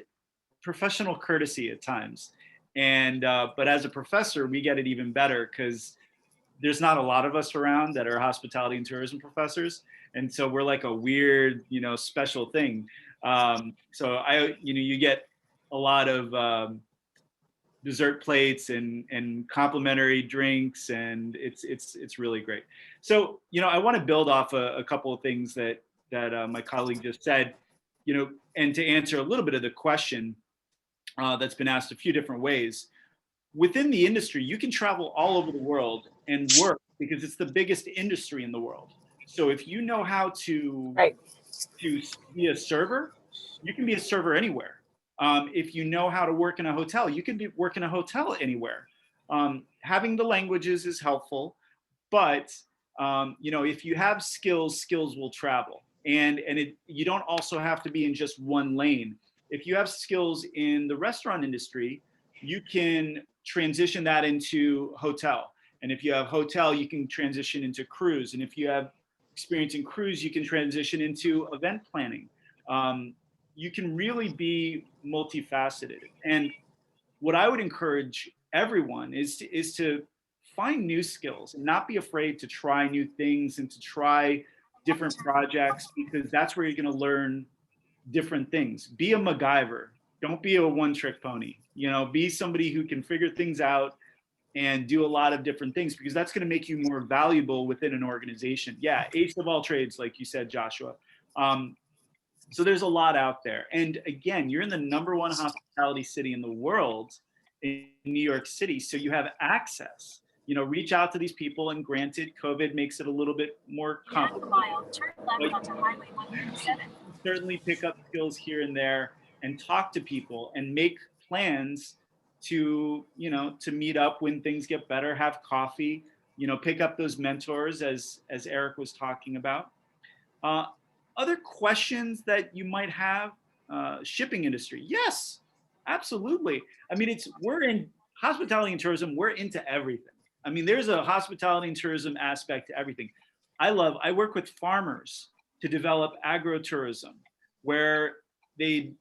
professional courtesy at times. And but as a professor, we get it even better because there's not a lot of us around that are hospitality and tourism professors, and so we're like a weird, special thing. So you get a lot of dessert plates and complimentary drinks, and it's really great. So I want to build off a couple of things that my colleague just said, and to answer a little bit of the question that's been asked a few different ways. Within the industry, you can travel all over the world and work because it's the biggest industry in the world. So if you know how to be a server, you can be a server anywhere. If you know how to work in a hotel, you can work in a hotel anywhere. Having the languages is helpful, but if you have skills will travel, and you don't also have to be in just one lane. If you have skills in the restaurant industry, you can transition that into hotel. And if you have hotel, you can transition into cruise. And if you have experience in cruise, you can transition into event planning. You can really be multifaceted. And what I would encourage everyone is to find new skills and not be afraid to try new things and to try different projects, because that's where you're going to learn different things. Be a MacGyver. Don't be a one-trick pony. Be somebody who can figure things out and do a lot of different things, because that's going to make you more valuable within an organization. Yeah, ace of all trades, like you said, Joshua. So there's a lot out there. And again, you're in the #1 hospitality city in the world, in New York City. So you have access. reach out to these people. And granted, COVID makes it a little bit more complicated. Mile, turn left onto Highway 137. Certainly pick up skills here and there and talk to people and make plans to, to meet up when things get better, have coffee, pick up those mentors as Eric was talking about. Other questions that you might have, shipping industry. Yes, absolutely. I mean, we're in hospitality and tourism, we're into everything. I mean, there's a hospitality and tourism aspect to everything. I work with farmers to develop agro-tourism, where they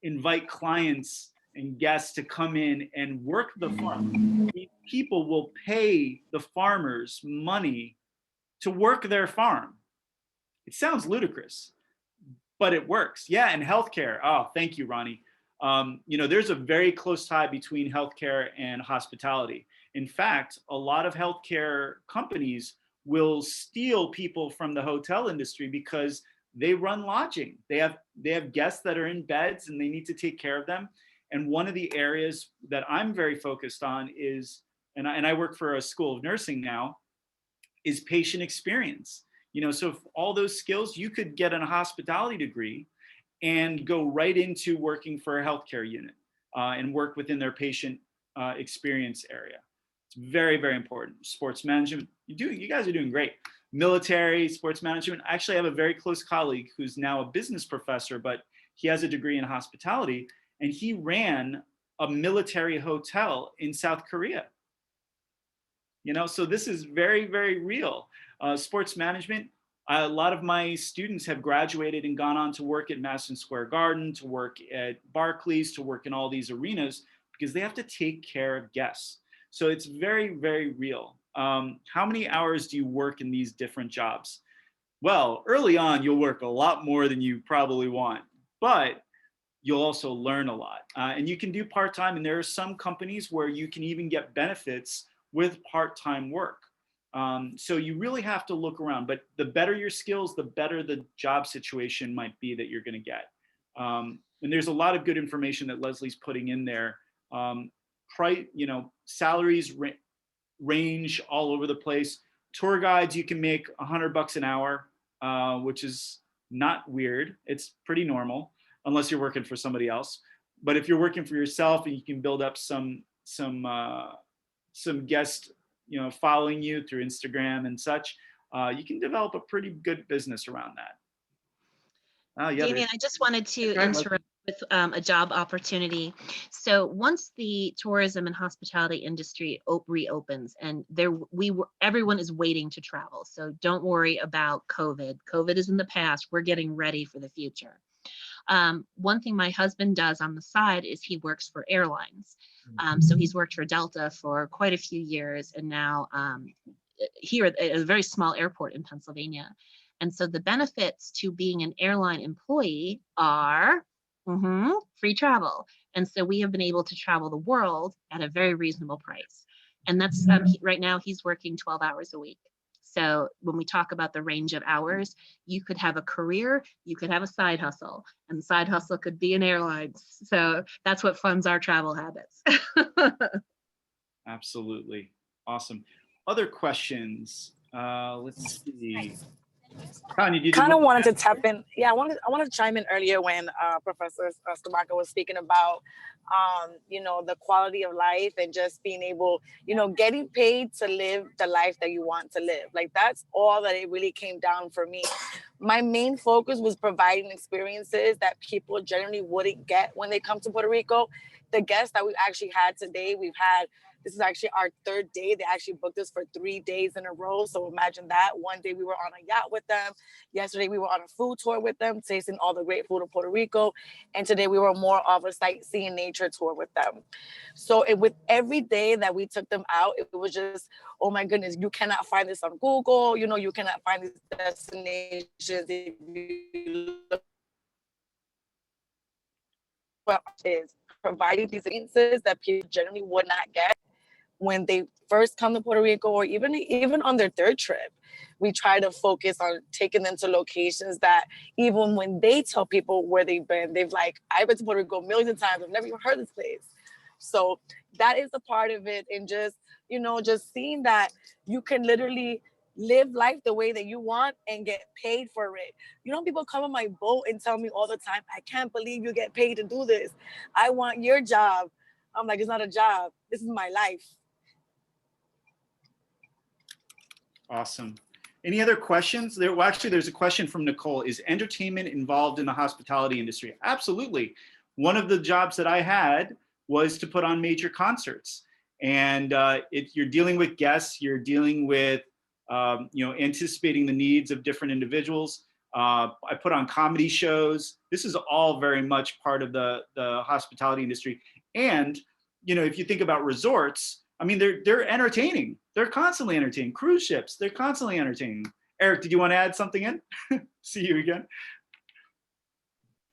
invite clients and guests to come in and work the farm. These people will pay the farmers money to work their farm. It sounds ludicrous, but it works. Yeah, and healthcare. Oh, thank you, Ronnie. There's a very close tie between healthcare and hospitality. In fact, a lot of healthcare companies will steal people from the hotel industry because they run lodging. They have guests that are in beds and they need to take care of them. And one of the areas that I'm very focused on is, and I work for a school of nursing now, is patient experience. So if all those skills, you could get a hospitality degree and go right into working for a healthcare unit and work within their patient experience area. It's very, very important. Sports management, you guys are doing great. Military, sports management. I actually have a very close colleague who's now a business professor, but he has a degree in hospitality, and he ran a military hotel in South Korea. So this is very, very real. Sports management, a lot of my students have graduated and gone on to work at Madison Square Garden, to work at Barclays, to work in all these arenas, because they have to take care of guests. So it's very, very real. How many hours do you work in these different jobs? Well, early on, you'll work a lot more than you probably want, but you'll also learn a lot. And you can do part-time, and there are some companies where you can even get benefits with part-time work. So you really have to look around, but the better your skills, the better the job situation might be that you're gonna get. And there's a lot of good information that Leslie's putting in there. Salaries range all over the place. Tour guides, you can make $100 an hour, which is not weird. It's pretty normal, unless you're working for somebody else. But if you're working for yourself and you can build up some guests, following you through Instagram and such, you can develop a pretty good business around that. Damien, I just wanted to interrupt with a job opportunity. So once the tourism and hospitality industry reopens, and everyone is waiting to travel. So don't worry about COVID. COVID is in the past. We're getting ready for the future. One thing my husband does on the side is he works for airlines. So he's worked for Delta for quite a few years, and now here at a very small airport in Pennsylvania. And so the benefits to being an airline employee are free travel. And so we have been able to travel the world at a very reasonable price. And that's right now he's working 12 hours a week. So when we talk about the range of hours, you could have a career, you could have a side hustle, and the side hustle could be in airlines. So that's what funds our travel habits. Absolutely. Awesome. Other questions? Let's see. Tanya, kind of wanted to tap in. Yeah, I wanted to chime in earlier when Professor Stamaka was speaking about, the quality of life and just being able, getting paid to live the life that you want to live. Like, that's all that it really came down for me. My main focus was providing experiences that people generally wouldn't get when they come to Puerto Rico. The guests that we actually had today, this is actually our third day. They actually booked us for 3 days in a row. So imagine that. One day we were on a yacht with them. Yesterday we were on a food tour with them, tasting all the great food of Puerto Rico. And today we were more of a sightseeing nature tour with them. So with every day that we took them out, it was just, oh my goodness, you cannot find this on Google. You cannot find these destinations if you look. Well, is providing these experiences that people generally would not get when they first come to Puerto Rico, or even on their third trip. We try to focus on taking them to locations that even when they tell people where they've been, I've been to Puerto Rico millions of times, I've never even heard of this place. So that is a part of it. And just, just seeing that you can literally live life the way that you want and get paid for it. People come on my boat and tell me all the time, I can't believe you get paid to do this. I want your job. I'm like, it's not a job. This is my life. Awesome. Any other questions? Well, actually, there's a question from Nicole. Is entertainment involved in the hospitality industry? Absolutely. One of the jobs that I had was to put on major concerts. And you're dealing with guests, you're dealing with, anticipating the needs of different individuals. I put on comedy shows. This is all very much part of the hospitality industry. And, if you think about resorts, I mean, they're entertaining. They're constantly entertaining. Cruise ships, they're constantly entertaining. Eric, did you want to add something in? See you again.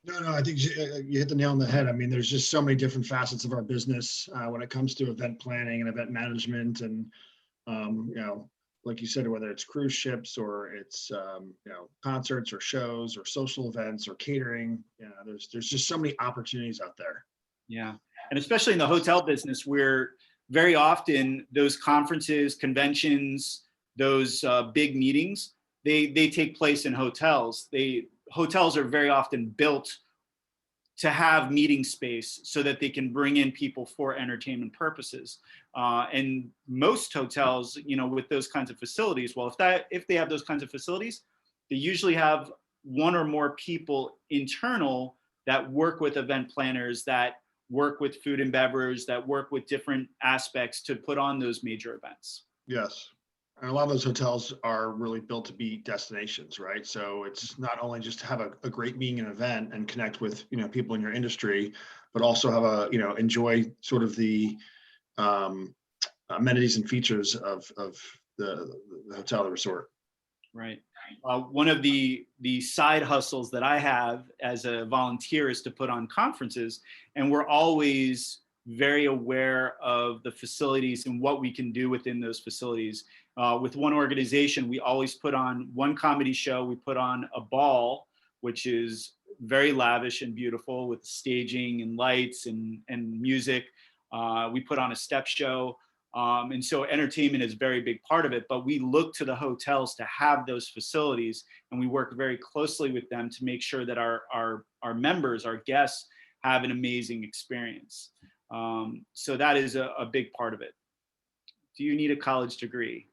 No, I think you hit the nail on the head. I mean, there's just so many different facets of our business when it comes to event planning and event management. And, like you said, whether it's cruise ships or it's, concerts or shows or social events or catering, there's just so many opportunities out there. Yeah. And especially in the hotel business, where very often those conferences, conventions, those big meetings, they take place in hotels. Hotels are very often built to have meeting space so that they can bring in people for entertainment purposes. And most hotels, with those kinds of facilities, well, if they have those kinds of facilities, they usually have one or more people internal that work with event planners, that work with food and beverage, that work with different aspects to put on those major events. Yes. And a lot of those hotels are really built to be destinations, right? So it's not only just to have a great meeting and event and connect with, people in your industry, but also have enjoy sort of the amenities and features of the hotel, the resort. Right. One of the side hustles that I have as a volunteer is to put on conferences, and we're always very aware of the facilities and what we can do within those facilities. With one organization, we always put on one comedy show. We put on a ball, which is very lavish and beautiful with staging and lights and music. We put on a step show. And so entertainment is a very big part of it, but we look to the hotels to have those facilities, and we work very closely with them to make sure that our members, our guests, have an amazing experience. So that is a big part of it. Do you need a college degree?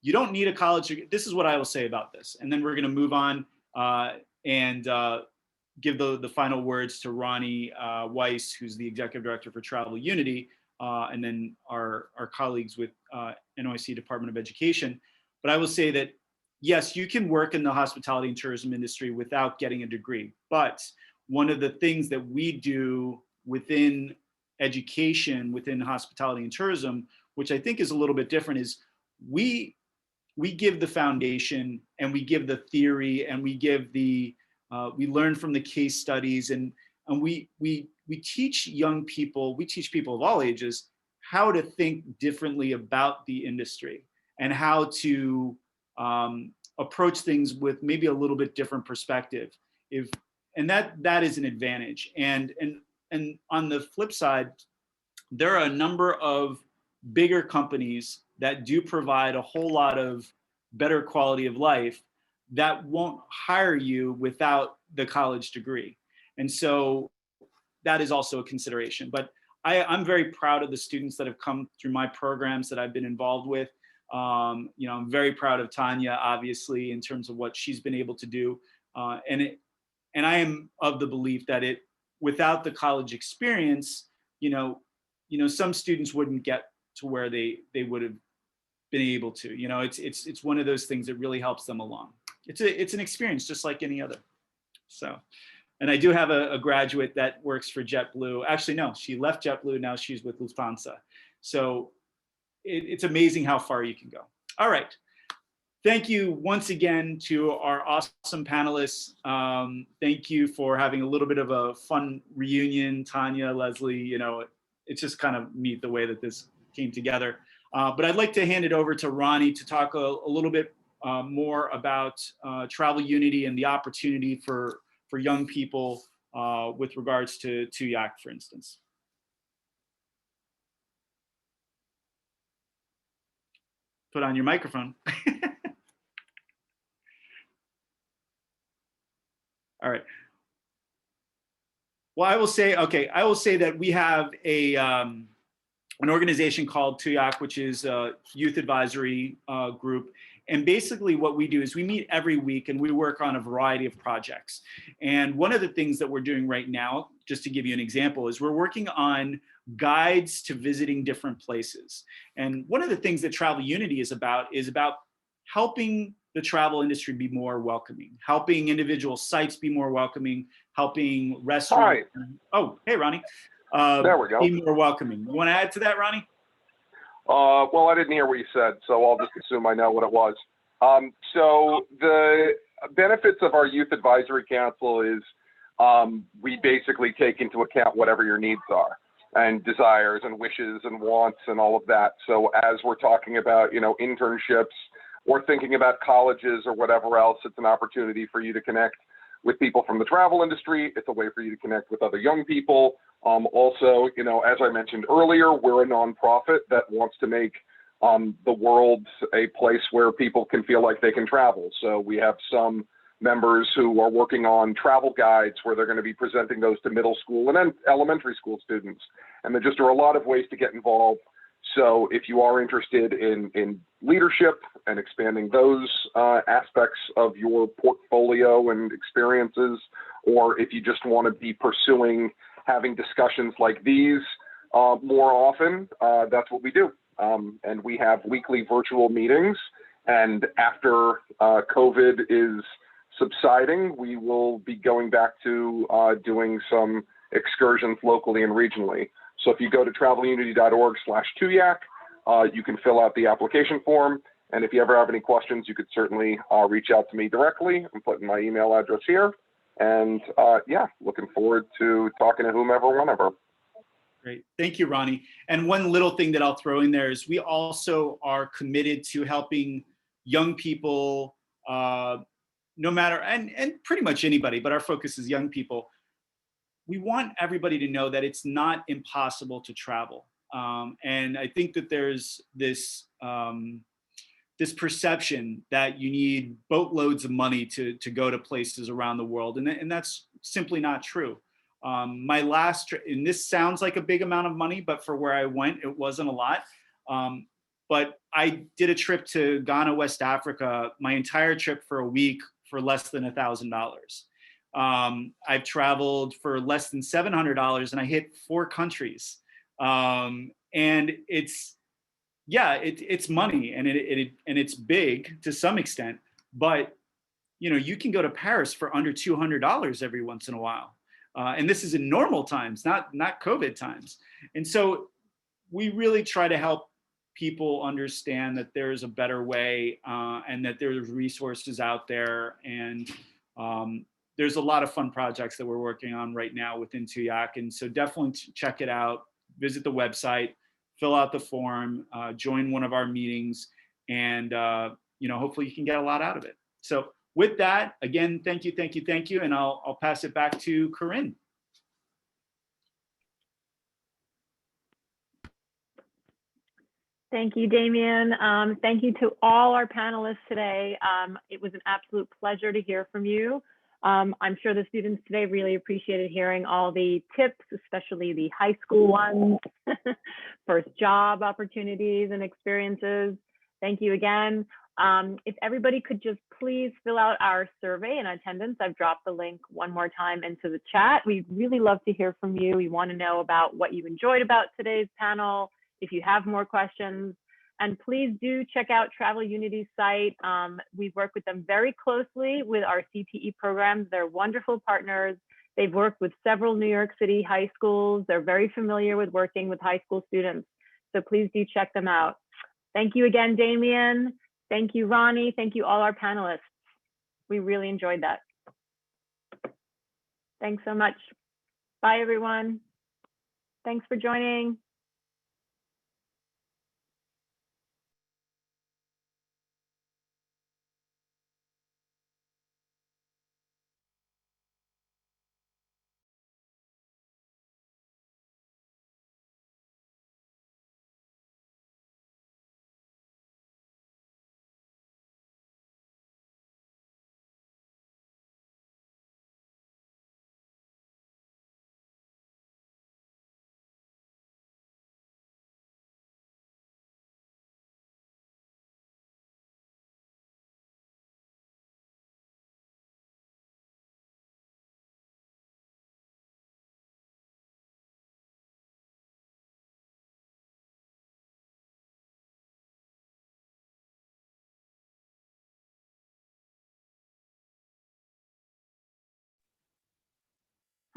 You don't need a college degree. This is what I will say about this. And then we're going to move on and give the final words to Ronnie Weiss, who's the Executive Director for Travel Unity, and then our colleagues with NYC Department of Education. But I will say that, yes, you can work in the hospitality and tourism industry without getting a degree. But one of the things that we do within education, within hospitality and tourism, which I think is a little bit different, is we give the foundation, and we give the theory, and we give we learn from the case studies, and we teach young people, we teach people of all ages how to think differently about the industry and how to approach things with maybe a little bit different perspective. And that is an advantage. And on the flip side, there are a number of bigger companies that do provide a whole lot of better quality of life that won't hire you without the college degree. And so that is also a consideration. But I'm very proud of the students that have come through my programs that I've been involved with. I'm very proud of Tanya, obviously, in terms of what she's been able to do. And I am of the belief that without the college experience, some students wouldn't get to where they would have been able to. It's one of those things that really helps them along. It's an experience just like any other. So, and I do have a graduate that works for JetBlue. Actually, no, she left JetBlue. Now she's with Lufthansa. So it's amazing how far you can go. All right. Thank you once again to our awesome panelists. Thank you for having a little bit of a fun reunion, Tanya, Leslie. It's just kind of neat the way that this came together. But I'd like to hand it over to Ronnie to talk a little bit more about Travel Unity and the opportunity for young people with regards to Yak, for instance. put on your microphone. All right. Well, I will say that we have an organization called TUYAC, which is a youth advisory group. And basically what we do is we meet every week and we work on a variety of projects. And one of the things that we're doing right now, just to give you an example, is we're working on guides to visiting different places. And one of the things that Travel Unity is about helping the travel industry be more welcoming, helping individual sites be more welcoming, helping restaurants. Hi. Oh, hey, Ronnie. There we go. Be more welcoming. You want to add to that, Ronnie? Well, I didn't hear what you said, so I'll just assume I know what it was. So the benefits of our Youth Advisory Council is we basically take into account whatever your needs are and desires and wishes and wants and all of that. So as we're talking about, internships or thinking about colleges or whatever else, it's an opportunity for you to connect with people from the travel industry. It's a way for you to connect with other young people. Also, as I mentioned earlier, we're a nonprofit that wants to make the world a place where people can feel like they can travel. So we have some members who are working on travel guides where they're going to be presenting those to middle school and then elementary school students. And there just are a lot of ways to get involved. So if you are interested in leadership and expanding those aspects of your portfolio and experiences, or if you just want to be pursuing having discussions like these more often, that's what we do. And we have weekly virtual meetings. And after COVID is subsiding, we will be going back to doing some excursions locally and regionally. So if you go to travelunity.org/TUYAC, you can fill out the application form. And if you ever have any questions, you could certainly reach out to me directly. I'm putting my email address here. And yeah, looking forward to talking to whomever, whenever. Great. Thank you, Ronnie. And one little thing that I'll throw in there is we also are committed to helping young people, no matter, and pretty much anybody, but our focus is young people. We want everybody to know that it's not impossible to travel. And I think that there's this this perception that you need boatloads of money to go to places around the world. And that's simply not true. My last trip, and this sounds like a big amount of money, but for where I went, it wasn't a lot. But I did a trip to Ghana, West Africa, my entire trip for a week for less than $1,000. I've traveled for less than $700 and I hit 4 countries. And it's, yeah, it's money and it's big to some extent, but you can go to Paris for under $200 every once in a while. And this is in normal times, not COVID times. And so we really try to help people understand that there's a better way and that there's resources out there. And there's a lot of fun projects that we're working on right now within TUYAC. And so definitely check it out, visit the website, fill out the form, join one of our meetings, and hopefully you can get a lot out of it. So with that, again, thank you, and I'll pass it back to Corinne. Thank you, Damien. Thank you to all our panelists today. It was an absolute pleasure to hear from you. I'm sure the students today really appreciated hearing all the tips, especially the high school ones, first job opportunities and experiences. Thank you again. If everybody could just please fill out our survey and attendance. I've dropped the link one more time into the chat. We'd really love to hear from you. We want to know about what you enjoyed about today's panel, if you have more questions. And please do check out Travel Unity's site. We've worked with them very closely with our CPE programs. They're wonderful partners. They've worked with several New York City high schools. They're very familiar with working with high school students. So please do check them out. Thank you again, Damien. Thank you, Ronnie. Thank you, all our panelists. We really enjoyed that. Thanks so much. Bye, everyone. Thanks for joining.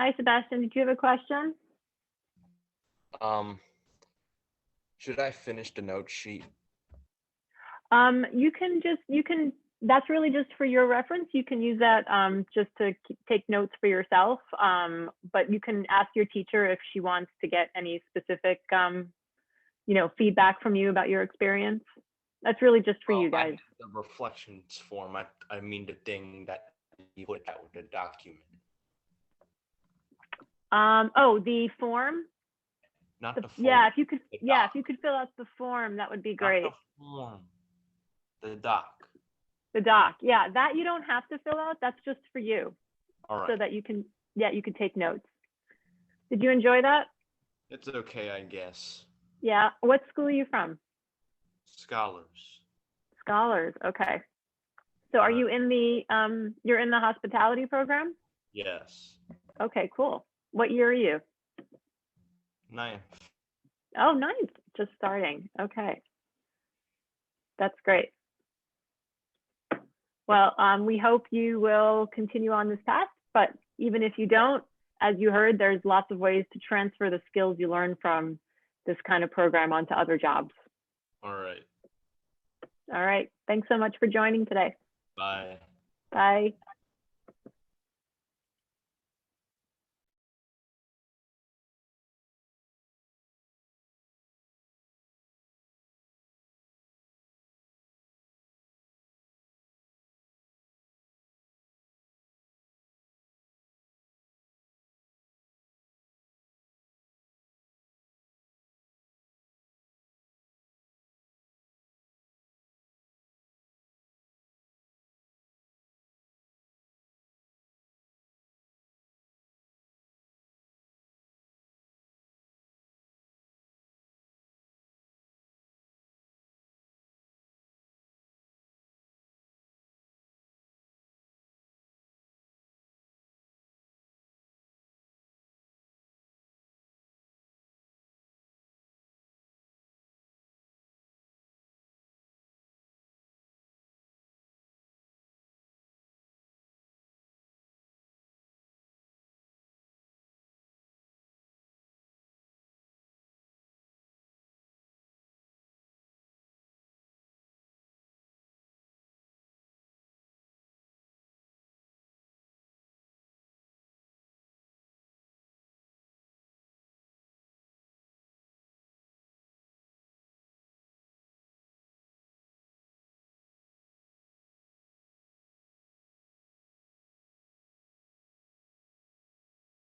Hi, Sebastian. Did you have a question? Should I finish the note sheet? You can, that's really just for your reference. You can use that just to take notes for yourself. But you can ask your teacher if she wants to get any specific, feedback from you about your experience. That's really just for you guys. The reflections form, I mean the thing that you put out with the document. Oh, the form? Not the form. Yeah, if you could, the yeah, doc. if you could fill out the form, that would be Not great. the form. The doc. The doc, yeah, that you don't have to fill out. That's just for you, All right. so that you can, you can take notes. Did you enjoy that? It's okay, I guess. Yeah. What school are you from? Scholars. Scholars. Okay. So are you in the you're in the hospitality program? Yes. Okay, cool. What year are you? 9th. Oh, ninth. Just starting. Okay. That's great. Well, we hope you will continue on this path, but even if you don't, as you heard, there's lots of ways to transfer the skills you learn from this kind of program onto other jobs. All right. All right. Thanks so much for joining today. Bye. Bye.